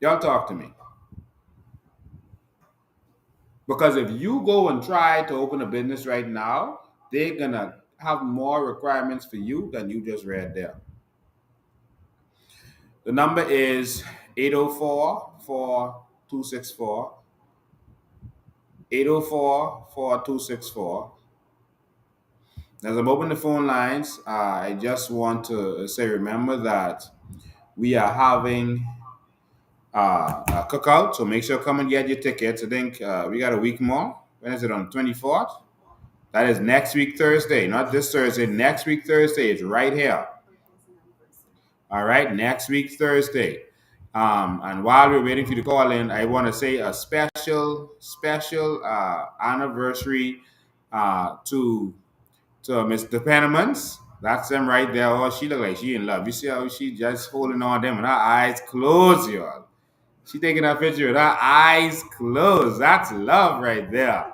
Y'all talk to me. Because if you go and try to open a business right now, they're gonna have more requirements for you than you just read there. The number is 804-4264. 804-4264. As I'm opening the phone lines, I just want to say, remember that we are having a cookout, so make sure come and get your tickets. I think we got a week more. When is it, on 24th? That is next week Thursday, not this Thursday. Next week Thursday is right here. All right, next week Thursday. And while we're waiting for you to call in, I want to say a special anniversary to Mr. Penniman's. That's them right there. Oh, she look like she in love. You see how she just holding on them and her eyes closed, y'all. She taking that picture with her eyes closed. That's love right there.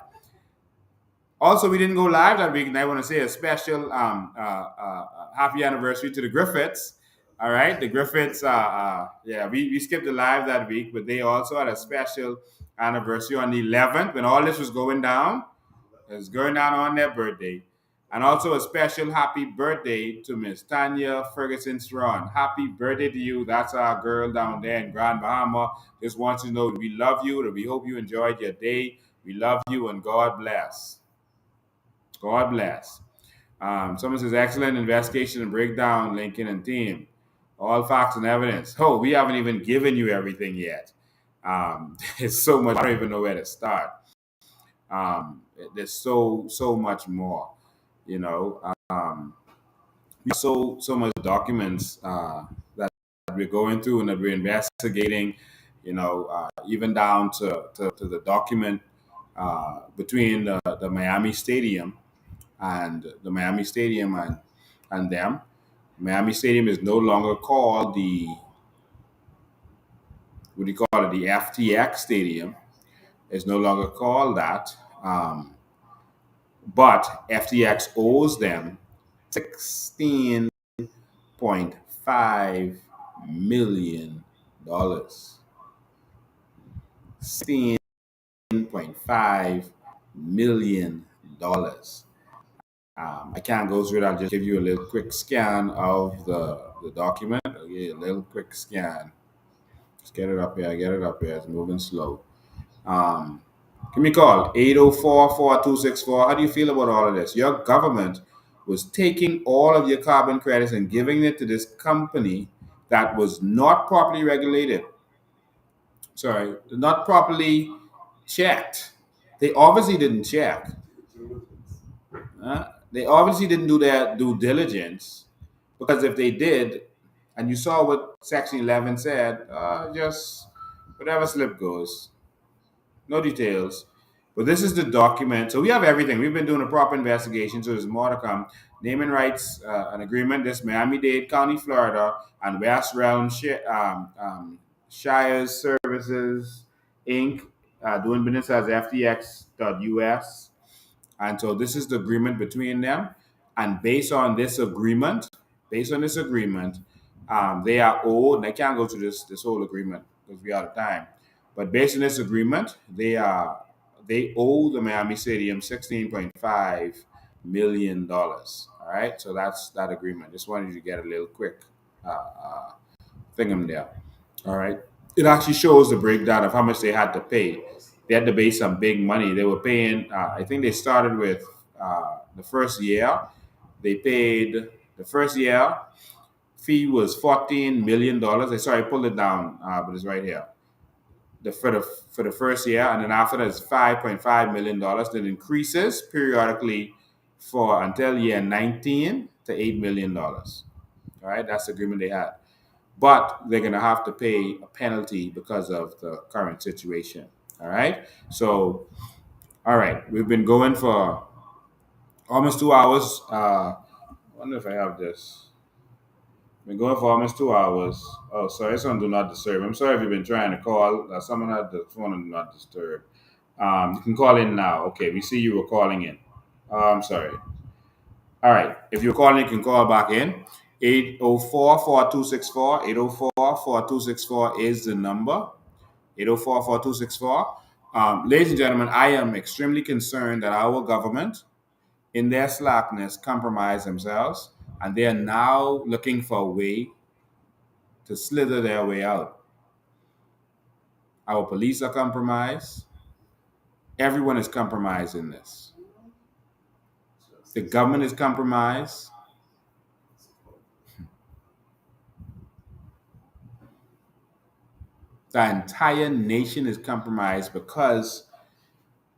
Also, we didn't go live that week, and I want to say a special happy anniversary to the Griffiths. All right, the Griffiths. Yeah, we skipped the live that week, but they also had a special anniversary on the 11th when all this was going down. It was going down on their birthday. And also a special happy birthday to Miss Tanya Ferguson Strawn. Happy birthday to you. That's our girl down there in Grand Bahama. Just wants you to know that we love you, that we hope you enjoyed your day. We love you, and God bless. God bless. Someone says, excellent investigation and breakdown, Lincoln and team. All facts and evidence. Oh, we haven't even given you everything yet. It's so much. I don't even know where to start. There's so much more. You know, so much documents that we're going through and that we're investigating. You know, even down to the document between the Miami Stadium and them. Miami Stadium is no longer called the, what do you call it, the FTX Stadium. It's no longer called that. But FTX owes them $16.5 million. $16.5 million. I can't go through it. I'll just give you a little quick scan of the document. Okay, a little quick scan. Just get it up here. It's moving slow. Give me a call, 804-4264. How do you feel about all of this? Your government was taking all of your carbon credits and giving it to this company that was not properly regulated. Sorry, not properly checked. They obviously didn't check. They obviously didn't do their due diligence, because if they did, and you saw what Section 11 said, just whatever slip goes. No details. But this is the document. So we have everything. We've been doing a proper investigation, so there's more to come. Naming rights, an agreement. This Miami-Dade County, Florida, and West Realm Shires Services, Inc., doing business as FTX.US. And so this is the agreement between them. And based on this agreement, they are owed, and I can't go through this whole agreement because we're out of time. But based on this agreement, they owe the Miami Stadium $16.5 million. All right, so that's that agreement. Just wanted you to get a little quick thing there. All right, it actually shows the breakdown of how much they had to pay. They had to pay some big money. They were paying. I think they started with the first year. They paid the first year fee was $14 million. I pulled it down, but it's right here. For the first year, and then after that it's $5.5 million. That increases periodically for until year 19 to $8 million. All right, that's the agreement they had. But they're gonna have to pay a penalty because of the current situation. All right. So, all right, we've been going for almost 2 hours. I wonder if I have this. Been going for almost 2 hours. Oh, sorry, it's on Do Not Disturb. I'm sorry if you've been trying to call. Someone had the phone on Do Not Disturb. You can call in now. Okay, we see you were calling in. I'm sorry. All right, if you're calling, you can call back in. 804-4264. 804-4264 is the number. 804-4264. Ladies and gentlemen, I am extremely concerned that our government, in their slackness, compromise themselves, and they are now looking for a way to slither their way out. Our police are compromised. Everyone is compromised in this. The government is compromised. The entire nation is compromised because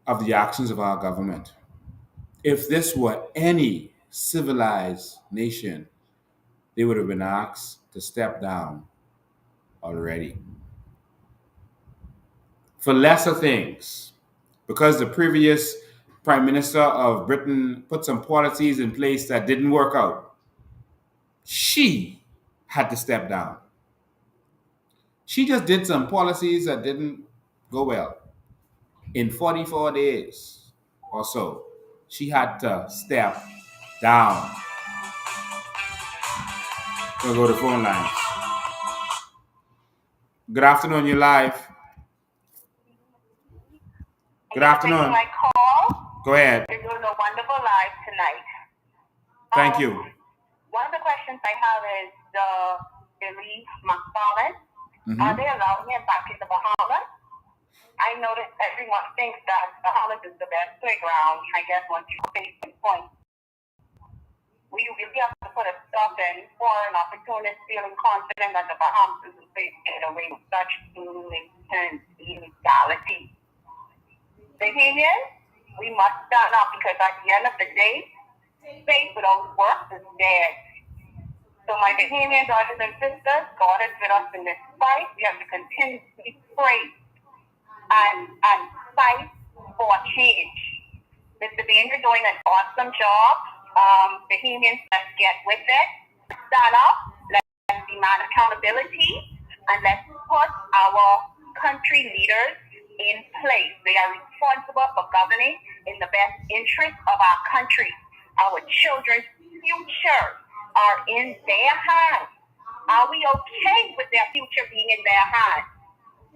of the actions of our government. If this were any civilized nation, they would have been asked to step down already. For lesser things, because the previous Prime Minister of Britain put some policies in place that didn't work out, she had to step down. She just did some policies that didn't go well. In 44 days or so, she had to step down. We'll go to phone lines. Good afternoon, you're live. Good afternoon. My call. Go ahead. You're doing a wonderful live tonight. Thank you. One of the questions I have is the Billy McFarland. Are they allowing him back in the Bahamas? I noticed everyone thinks that Bahamas is the best playground. I guess once you face the point, we really have to put a stop in foreign opportunists feeling confident that the Bahamas is a place to get away with such blatant illegality. Bahamians, we must stand up because at the end of the day, faith without work is dead. So my Bahamian brothers and sisters, God is with us in this fight. We have to continuously pray and fight for change. Mr. Bean, you're doing an awesome job. Bahamians, let's get with it. Stand up, let's demand accountability, and let's put our country leaders in place. They are responsible for governing in the best interest of our country. Our children's future are in their hands. Are we okay with their future being in their hands?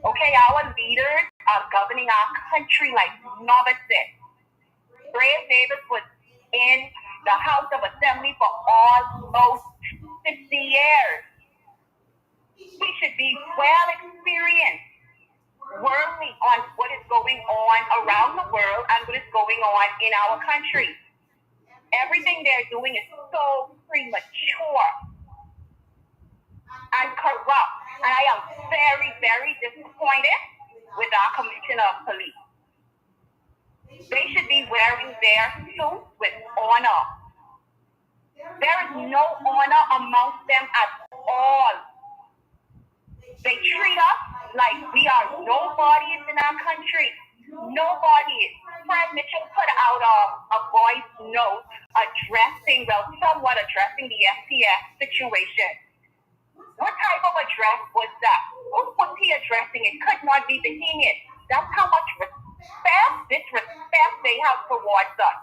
Okay, our leaders are governing our country like novices. Brave Davis was in the House of Assembly for almost 60 years. He should be well experienced, working on what is going on around the world and what is going on in our country. Everything they're doing is so premature and corrupt. And I am very, very disappointed with our Commissioner of Police. They should be wearing their suits with honor. There is no honor amongst them at all. They treat us like we are nobodies in our country. Nobodies. Fred Mitchell put out a voice note somewhat addressing the FTX situation. What type of address was that? Who was he addressing? It could not be Bahamian. That's how much disrespect they have towards us.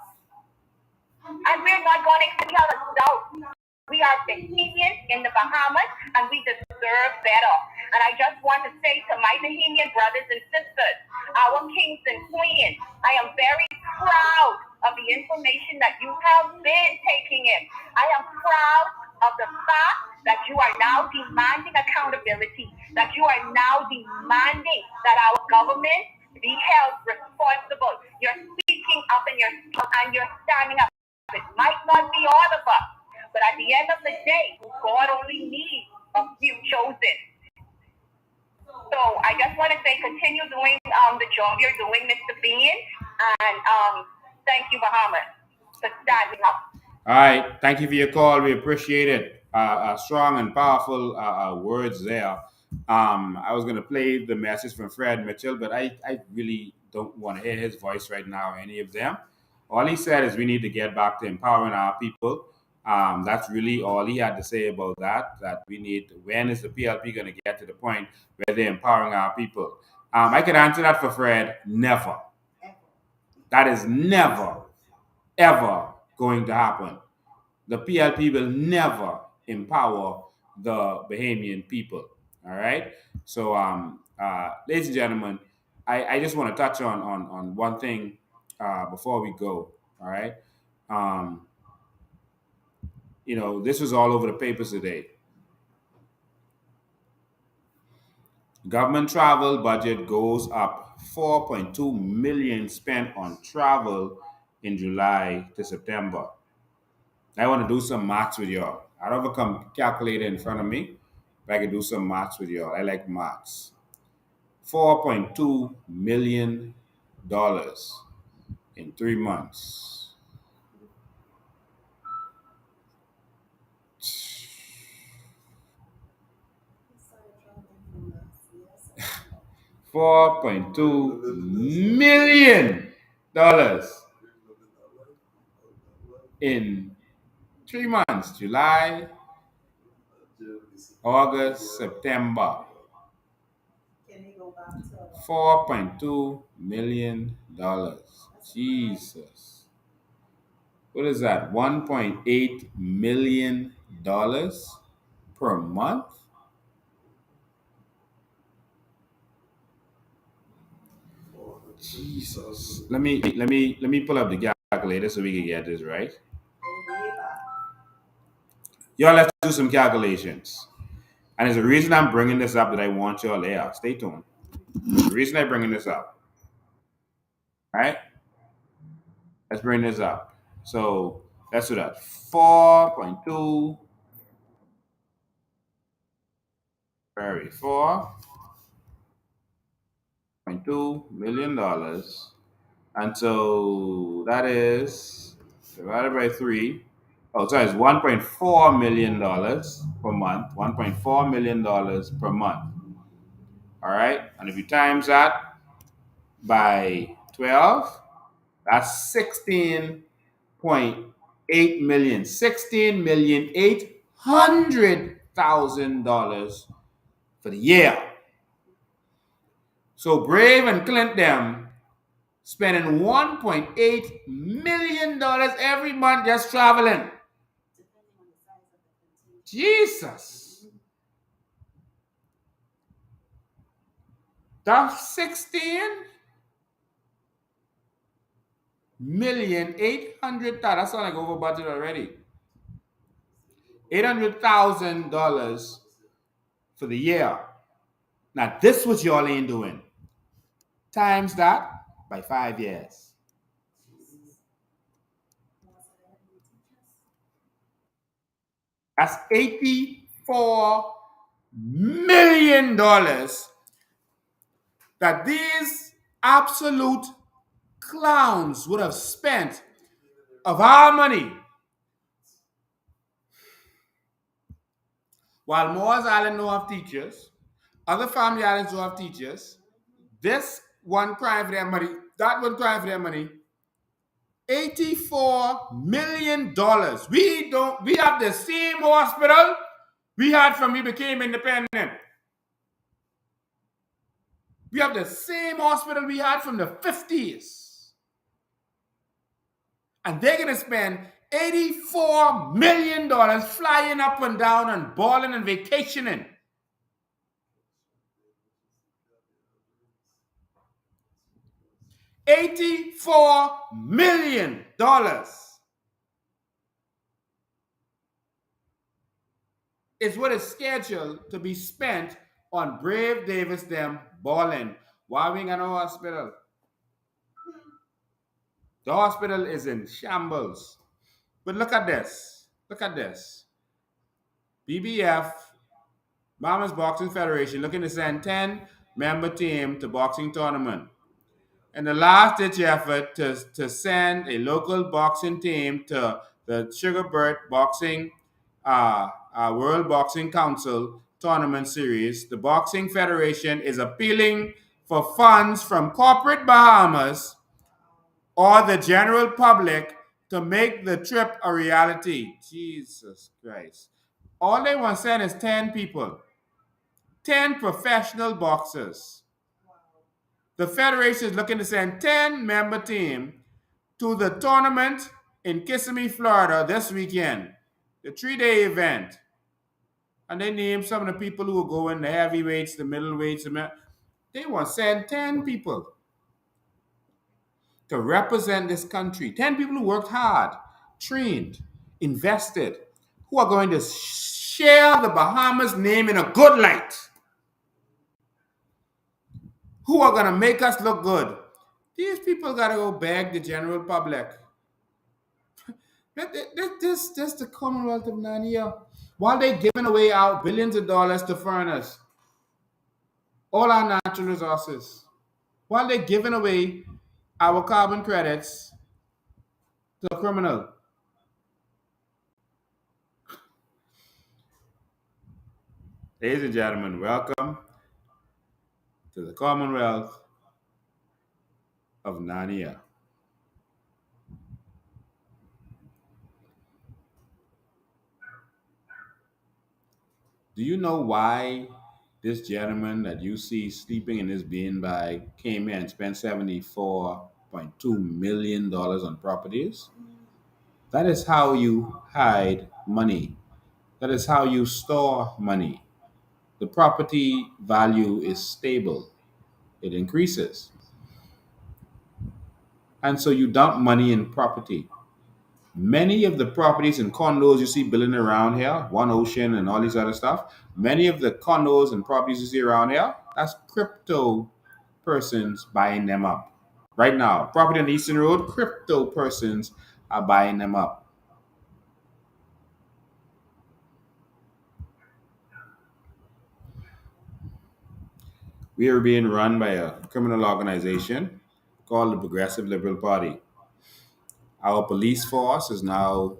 And we're not going to tell us doubt. We are Bahamians in the Bahamas, and we deserve better. And I just want to say to my Bahamian brothers and sisters, our kings and queens, I am very proud of the information that you have been taking in. I am proud of the fact that you are now demanding accountability, that you are now demanding that our government be held responsible. You're speaking up and you're standing up. It might not be all of us, but at the end of the day, God only needs a few chosen. So I just want to say, continue doing the job you're doing, Mr. Bean, and thank you, Bahamas, for standing up. All right. Thank you for your call. We appreciate it. Strong and powerful words there. I was going to play the message from Fred Mitchell, but I really don't want to hear his voice right now, any of them. All he said is we need to get back to empowering our people. That's really all he had to say about that we need. When is the PLP going to get to the point where they're empowering our people? I can answer that for Fred. Never. That is never, ever going to happen. The PLP will never empower the Bahamian people. All right. So, ladies and gentlemen, I just want to touch on one thing before we go. All right. This was all over the papers today. Government travel budget goes up. 4.2 million spent on travel in July to September. I want to do some maths with y'all. I don't have a calculator in front of me, but I can do some maths with y'all. I like maths. $4.2 million in 3 months. $4.2 million in 3 months. July, August, September. $4.2 million. Jesus. What is that? $1.8 million per month? Jesus. Let me pull up the calculator so we can get this right. Y'all, let's do some calculations. And there's a reason I'm bringing this up that I want y'all there. Stay tuned. The reason I'm bringing this up. All right? Let's bring this up. So let's do that. 4.2. Very $4.2 million. And so that is divided by 3. Oh, sorry, it's $1.4 million per month. $1.4 million per month. All right. And if you times that by 12, that's 16.8 million. $16,800,000 for the year. So Brave and Clint them spending $1.8 million every month just traveling. Jesus. That's 16,800,000. That's not like over budget already. $800,000 for the year. Now this what y'all ain't doing. Times that by 5 years. That's $84 million that these absolute clowns would have spent of our money. While Moores Island don't have teachers, other family islands don't have teachers, this one crying for their money, that one crying for their money, $84 million. We have the same hospital we had from we became independent. We have the same hospital we had from the 50s. And they're going to spend $84 million flying up and down and balling and vacationing. $84 million is what is scheduled to be spent on Brave Davis them balling. Why we ain't got no hospital? The hospital is in shambles. But look at this. Look at this. BBF, Bahamas Boxing Federation, looking to send 10-member team to boxing tournament. And the last-ditch effort to send a local boxing team to the Sugarbird Boxing World Boxing Council Tournament Series, the Boxing Federation is appealing for funds from corporate Bahamas or the general public to make the trip a reality. Jesus Christ. All they want to send is 10 people, 10 professional boxers. The Federation is looking to send 10-member team to the tournament in Kissimmee, Florida this weekend, the 3-day event. And they name some of the people who will go in, the heavyweights, the middleweights. They want to send 10 people to represent this country. 10 people who worked hard, trained, invested, who are going to share the Bahamas name in a good light. who are going to make us look good. These people got to go beg the general public. This the Commonwealth of Narnia. While they're giving away our billions of dollars to foreigners, all our natural resources, while they're giving away our carbon credits to a criminal. Ladies and gentlemen, welcome to the Commonwealth of Narnia. Do you know why this gentleman that you see sleeping in his beanbag came here and spent $74.2 million on properties? That is how you hide money. That is how you store money. The property value is stable, it increases. And so you dump money in property. Many of the properties and condos you see building around here, One Ocean and all these other stuff, many of the condos and properties you see around here, that's crypto persons buying them up. Right now, property on the Eastern Road, crypto persons are buying them up. We are being run by a criminal organization called the Progressive Liberal Party. Our police force is now,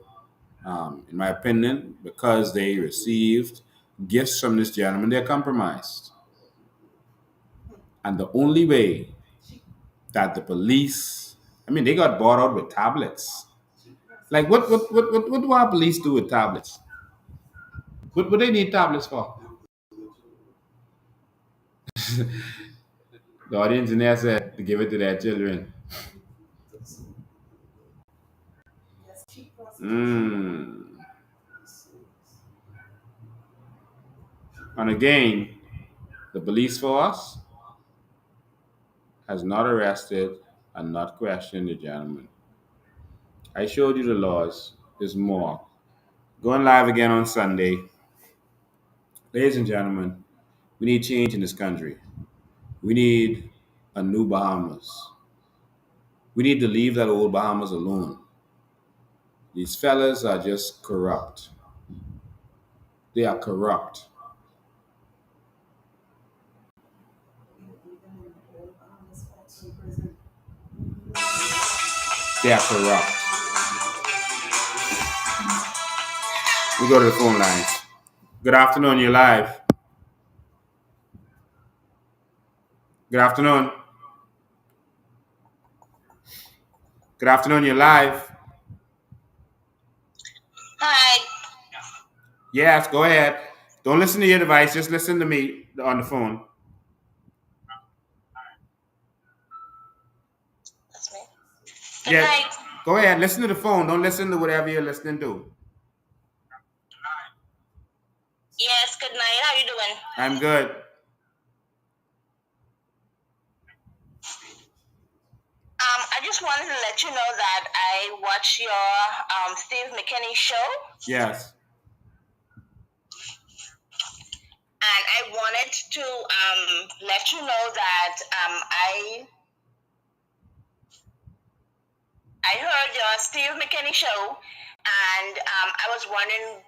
in my opinion, because they received gifts from this gentleman, they're compromised. And the only way that the police, I mean, they got bought out with tablets. Like, what do our police do with tablets? What do they need tablets for? The audience in there said to give it to their children. Mm. And again, the police force has not arrested and not questioned the gentleman. I showed you the laws. There's more. Going live again on Sunday. Ladies and gentlemen, we need change in this country. We need a new Bahamas. We need to leave that old Bahamas alone. These fellas are just corrupt. They are corrupt. They are corrupt. We go to the phone lines. Good afternoon, you're live. Good afternoon. Good afternoon, you're live. Hi. Yes, go ahead. Don't listen to your device, just listen to me on the phone. That's me. Good Yeah, night. go ahead. Listen to the phone. Don't listen to whatever you're listening to. Yes, good night. How you doing? I'm good. I just wanted to let you know that I watched your Steve McKinney show, Yes. and I wanted to let you know that I heard your Steve McKinney show, and I was wondering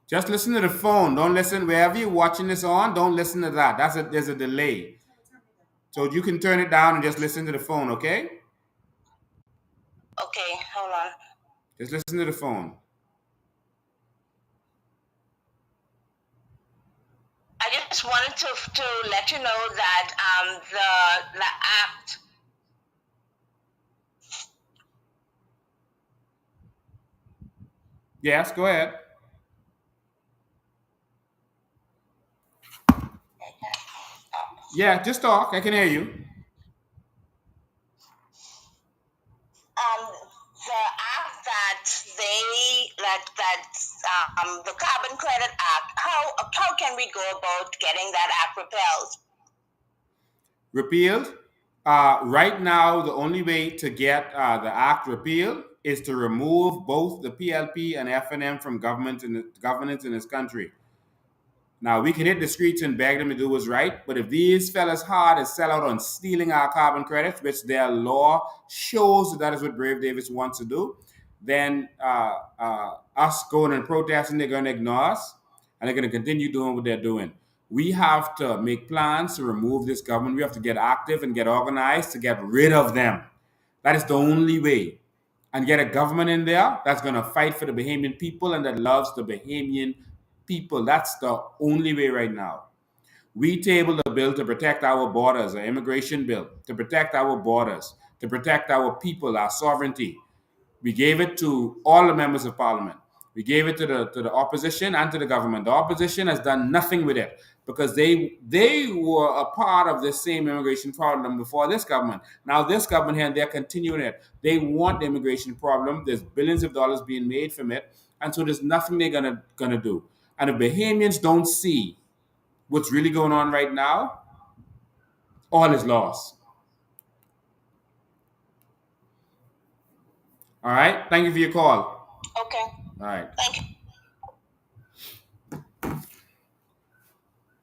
Just listen to the phone. Don't listen wherever you're watching this on. Don't listen to that. There's a delay. So you can turn it down and just listen to the phone, okay? Okay, hold on. Just listen to the phone. I just wanted to let you know that the act. Yes, go ahead. Yeah, just talk. I can hear you. The act that the Carbon Credit Act. How can we go about getting that act repealed? Repealed. Right now, the only way to get the act repealed is to remove both the PLP and FNM from governance in this country. Now, we can hit the streets and beg them to do what's right, but if these fellas hard as sell out on stealing our carbon credits, which their law shows that is what Brave Davis wants to do, then us going and protesting, they're going to ignore us, and they're going to continue doing what they're doing. We have to make plans to remove this government. We have to get active and get organized to get rid of them. That is the only way. And get a government in there that's going to fight for the Bahamian people and that loves the Bahamian people. That's the only way right now. We tabled a bill to protect our borders, an immigration bill, to protect our borders, to protect our people, our sovereignty. We gave it to all the members of parliament. We gave it to the opposition and to the government. The opposition has done nothing with it because they were a part of the same immigration problem before this government. Now this government here, they're continuing it. They want the immigration problem. There's billions of dollars being made from it, and so there's nothing they're gonna do. And if Bahamians don't see what's really going on right now, all is lost. All right. Thank you for your call. Okay. All right. Thank you.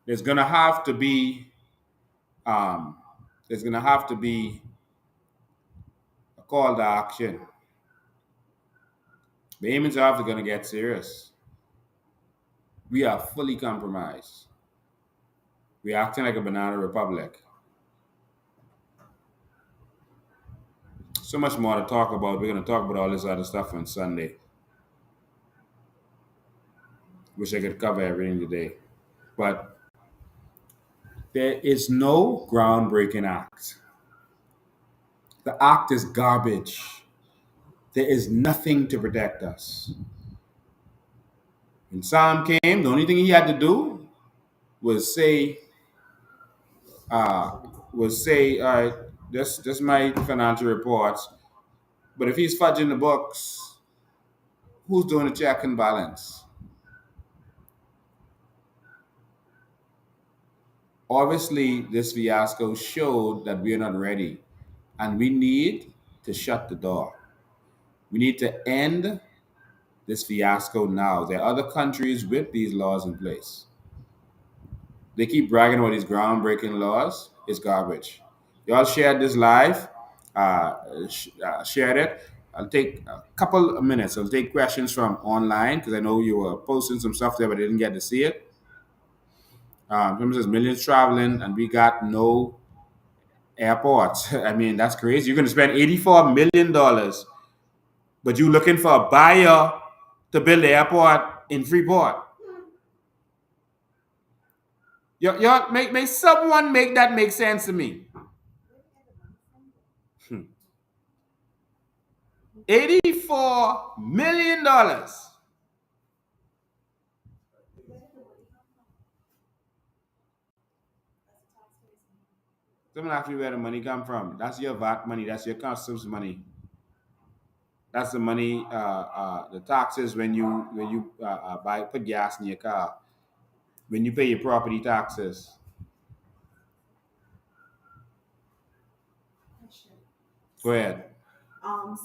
There's gonna have to be a call to action. Bahamians are going to get serious. We are fully compromised. We're acting like a banana republic. So much more to talk about. We're going to talk about all this other stuff on Sunday. Wish I could cover everything today. But there is no groundbreaking act. The act is garbage. There is nothing to protect us. When Sam came, the only thing he had to do was say, all right, this is my financial reports. But if he's fudging the books, who's doing the check and balance? Obviously, this fiasco showed that we are not ready, and we need to shut the door. We need to end this fiasco now. There are other countries with these laws in place. They keep bragging about these groundbreaking laws. It's garbage. Y'all shared this live. Shared it. I'll take a couple of minutes. I'll take questions from online because I know you were posting some stuff there, but I didn't get to see it. Someone says millions traveling and we got no airports. I mean, that's crazy. You're going to spend $84 million, but you're looking for a buyer to build the airport in Freeport. Y'all make someone make that make sense to me. $84 million. Someone asked me where the money come from. That's your VAT money. That's your customs money. That's the money, the taxes when you put gas in your car. When you pay your property taxes. Go ahead.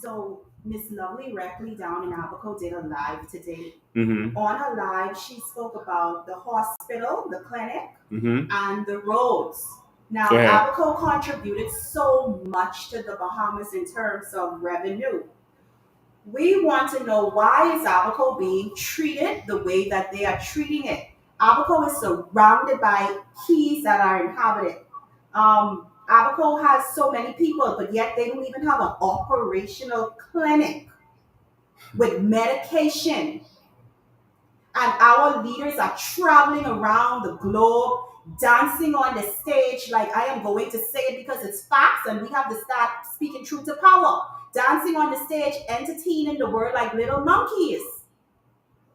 So Miss Lovely Reckley down in Abaco did a live today. Mm-hmm. On her live, she spoke about the hospital, the clinic, Mm-hmm. and the roads. Now, Go ahead. Abaco contributed so much to the Bahamas in terms of revenue. We want to know, why is Abaco being treated the way that they are treating it? Abaco is surrounded by keys that are inhabited. Abaco has so many people, but yet they don't even have an operational clinic with medication. And our leaders are traveling around the globe, dancing on the stage like, I am going to say it because it's facts and we have to start speaking truth to power. Dancing on the stage, entertaining the world like little monkeys.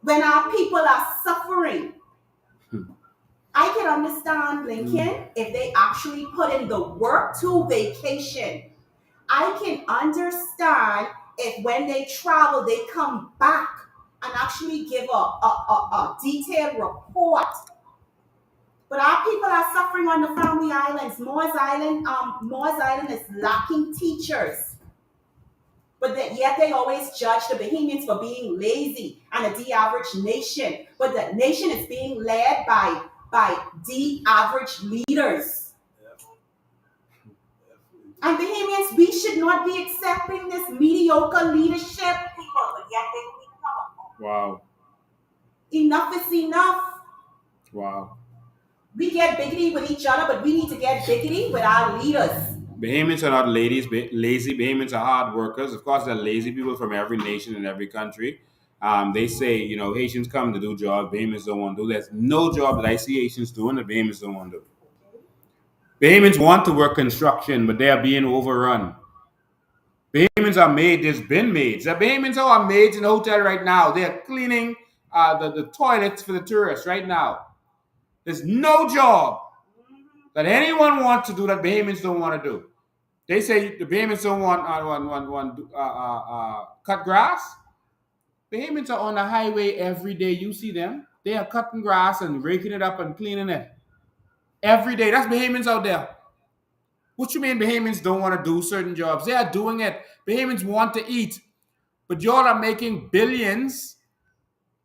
When our people are suffering. I can understand, Lincoln, if they actually put in the work to vacation. I can understand if when they travel, they come back and actually give a detailed report. But our people are suffering on the family islands. Moores Island is lacking teachers. But yet they always judge the Bahamians for being lazy and a de-averaged nation. But the nation is being led by by the average leaders. And Bahamians, we should not be accepting this mediocre leadership. Wow. Enough is enough. Wow. We get biggity with each other, but we need to get biggity with our leaders. Bahamians are not lazy. Bahamians are hard workers. Of course, there are lazy people from every nation and every country. They say, Haitians come to do jobs. Bahamians don't want to do. There's no job that I see Haitians doing that Bahamians don't want to do. Bahamians want to work construction, but they are being overrun. Bahamians are maids. There's been maids. The Bahamians are maids in the hotel right now. They are cleaning the toilets for the tourists right now. There's no job that anyone wants to do that Bahamians don't want to do. They say the Bahamians don't want cut grass. Bahamians are on the highway every day. You see them. They are cutting grass and raking it up and cleaning it every day. That's Bahamians out there. What you mean Bahamians don't want to do certain jobs? They are doing it. Bahamians want to eat. But y'all are making billions,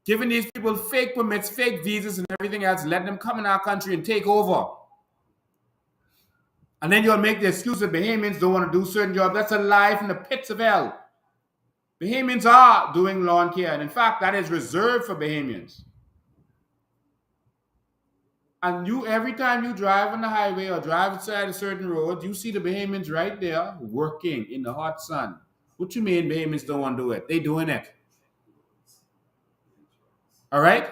giving these people fake permits, fake visas, and everything else, letting them come in our country and take over. And then you'll make the excuse that Bahamians don't want to do certain jobs. That's a lie from the pits of hell. Bahamians are doing lawn care, and in fact, that is reserved for Bahamians. And every time you drive on the highway or drive inside a certain road, you see the Bahamians right there working in the hot sun. What you mean Bahamians don't want to do it? They doing it. All right?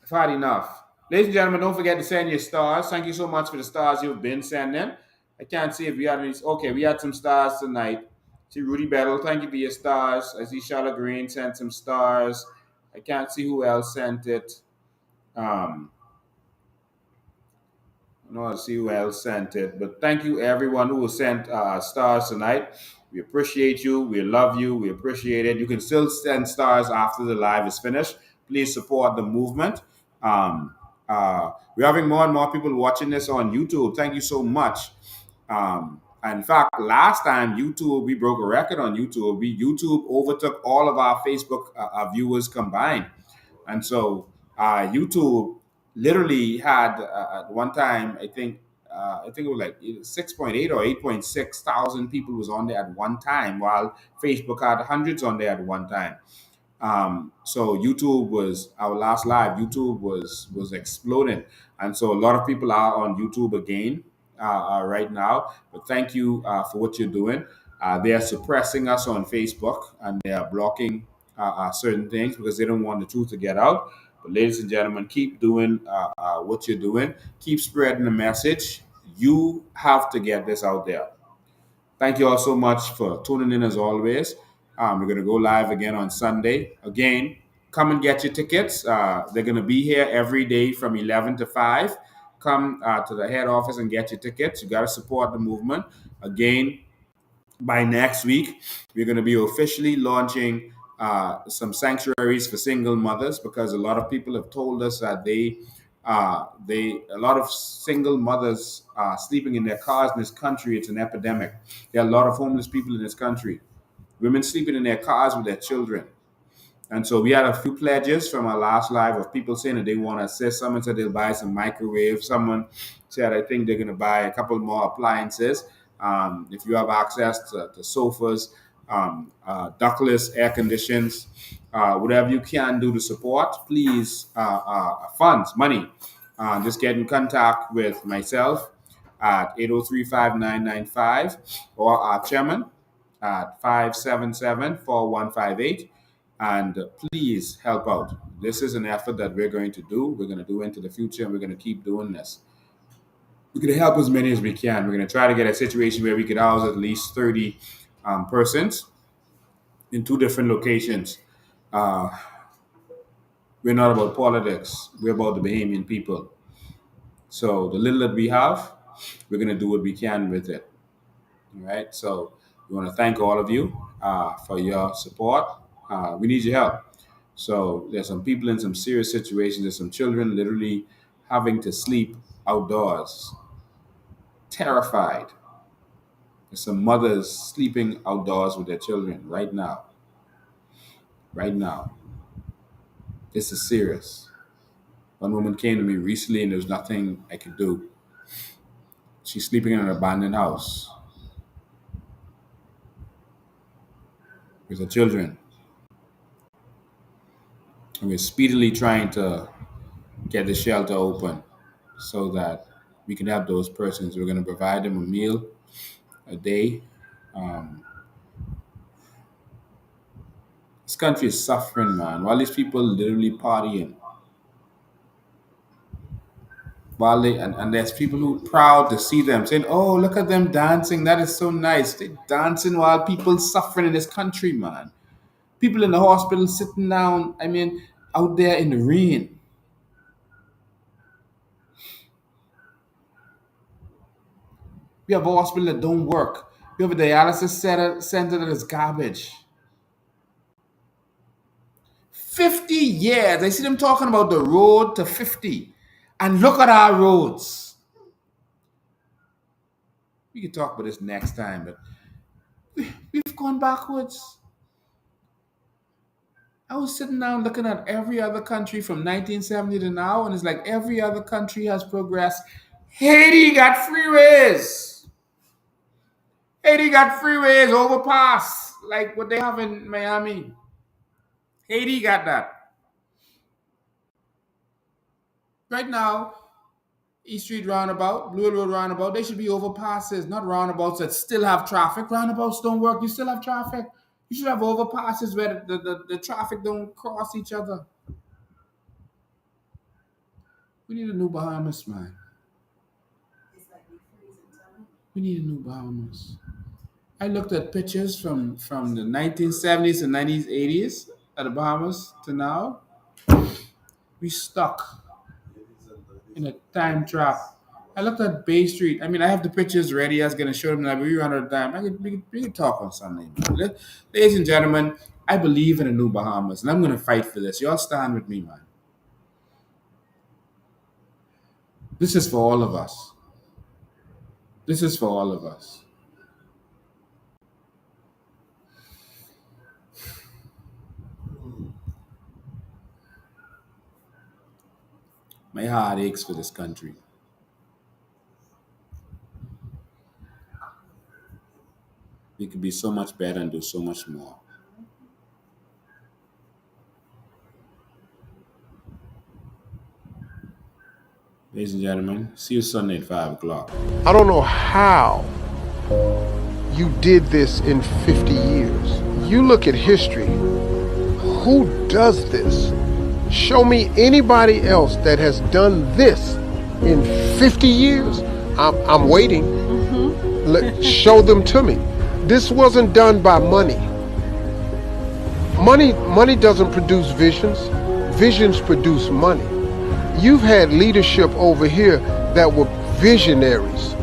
I've had enough. Ladies and gentlemen, don't forget to send your stars. Thank you so much for the stars you've been sending. I can't see if we had any. Okay, we had some stars tonight. See Rudy Battle, thank you for your stars. I see Charlotte Green sent some stars. I can't see who else sent it. I see who else sent it. But thank you everyone who sent stars tonight. We appreciate you. We love you. We appreciate it. You can still send stars after the live is finished. Please support the movement. We're having more and more people watching this on YouTube. Thank you so much. In fact, last time we broke a record on YouTube. YouTube overtook all of our Facebook viewers combined. And so YouTube literally had at one time, I think it was like 6.8 or 8.6 thousand people was on there at one time, while Facebook had hundreds on there at one time. So YouTube was our last live. YouTube was exploding, and so a lot of people are on YouTube again right now. But thank you for what you're doing. They are suppressing us on Facebook, and they are blocking certain things because they don't want the truth to get out. But ladies and gentlemen, keep doing what you're doing. Keep spreading the message. You have to get this out there. Thank you all so much for tuning in as always. We're going to go live again on Sunday. Again, come and get your tickets. They're going to be here every day from 11 to 5. Come to the head office and get your tickets. You got to support the movement. Again, by next week, we're going to be officially launching some sanctuaries for single mothers, because a lot of people have told us that a lot of single mothers are sleeping in their cars in this country. It's an epidemic. There are a lot of homeless people in this country. Women sleeping in their cars with their children. And so we had a few pledges from our last live of people saying that they want to assist. Someone said they'll buy some microwaves. Someone said, I think they're going to buy a couple more appliances. If you have access to sofas, ductless air conditions, whatever you can do to support, please, funds, money. Just get in contact with myself at 803-5995 or our chairman at 577-4158. And please help out. This is an effort that we're going to do. We're going to do into the future, and we're going to keep doing this. We're going to help as many as we can. We're going to try to get a situation where we could house at least 30 persons in 2 different locations. We're not about politics. We're about the Bahamian people. So the little that we have, we're going to do what we can with it. All right. So we want to thank all of you for your support. We need your help. So there's some people in some serious situations. There's some children literally having to sleep outdoors, terrified. There's some mothers sleeping outdoors with their children right now. Right now. This is serious. One woman came to me recently and there was nothing I could do. She's sleeping in an abandoned house with her children. And we're speedily trying to get the shelter open so that we can help those persons. We're going to provide them a meal a day. Um, this country is suffering, man. While these people literally partying, while and there's people who are proud to see them saying, "Oh, look at them dancing. That is so nice." They dancing while people suffering in this country, man. People in the hospital sitting down. I mean, out there in the rain. We have a hospital that don't work. We have a dialysis center that is garbage. 50 years. I see them talking about the road to 50. And look at our roads. We can talk about this next time, but we've gone backwards. I was sitting down looking at every other country from 1970 to now, and it's like every other country has progressed. Haiti got freeways. Haiti got freeways, overpass, like what they have in Miami. Haiti got that. Right now, East Street roundabout, Blue Road roundabout, they should be overpasses, not roundabouts that still have traffic. Roundabouts don't work, you still have traffic. You should have overpasses where the traffic don't cross each other. We need a new Bahamas, man. We need a new Bahamas. I looked at pictures from the 1970s and 1980s at the Bahamas to now. We stuck in a time trap. I looked at Bay Street. I mean, I have the pictures ready. I was going to show them that we run out of time. We can talk on Sunday. Man. Ladies and gentlemen, I believe in a new Bahamas, and I'm going to fight for this. Y'all stand with me, man. This is for all of us. This is for all of us. My heart aches for this country. We could be so much better and do so much more. Ladies and gentlemen, see you Sunday at 5 o'clock. I don't know how you did this in 50 years. You look at history. Who does this? Show me anybody else that has done this in 50 years. I'm waiting. Show them to me. This wasn't done by money. Money doesn't produce visions. Visions produce money. You've had leadership over here that were visionaries,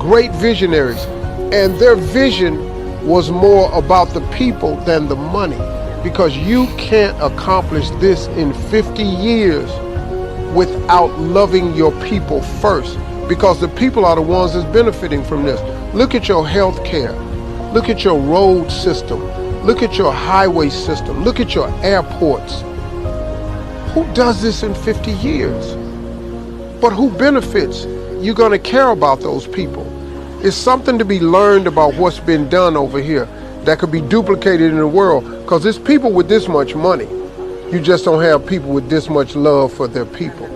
great visionaries, and their vision was more about the people than the money, because you can't accomplish this in 50 years without loving your people first, because the people are the ones that's benefiting from this. Look at your health care. Look at your road system. Look at your highway system. Look at your airports. Who does this in 50 years? But who benefits? You're going to care about those people. It's something to be learned about what's been done over here that could be duplicated in the world, because there's people with this much money. You just don't have people with this much love for their people.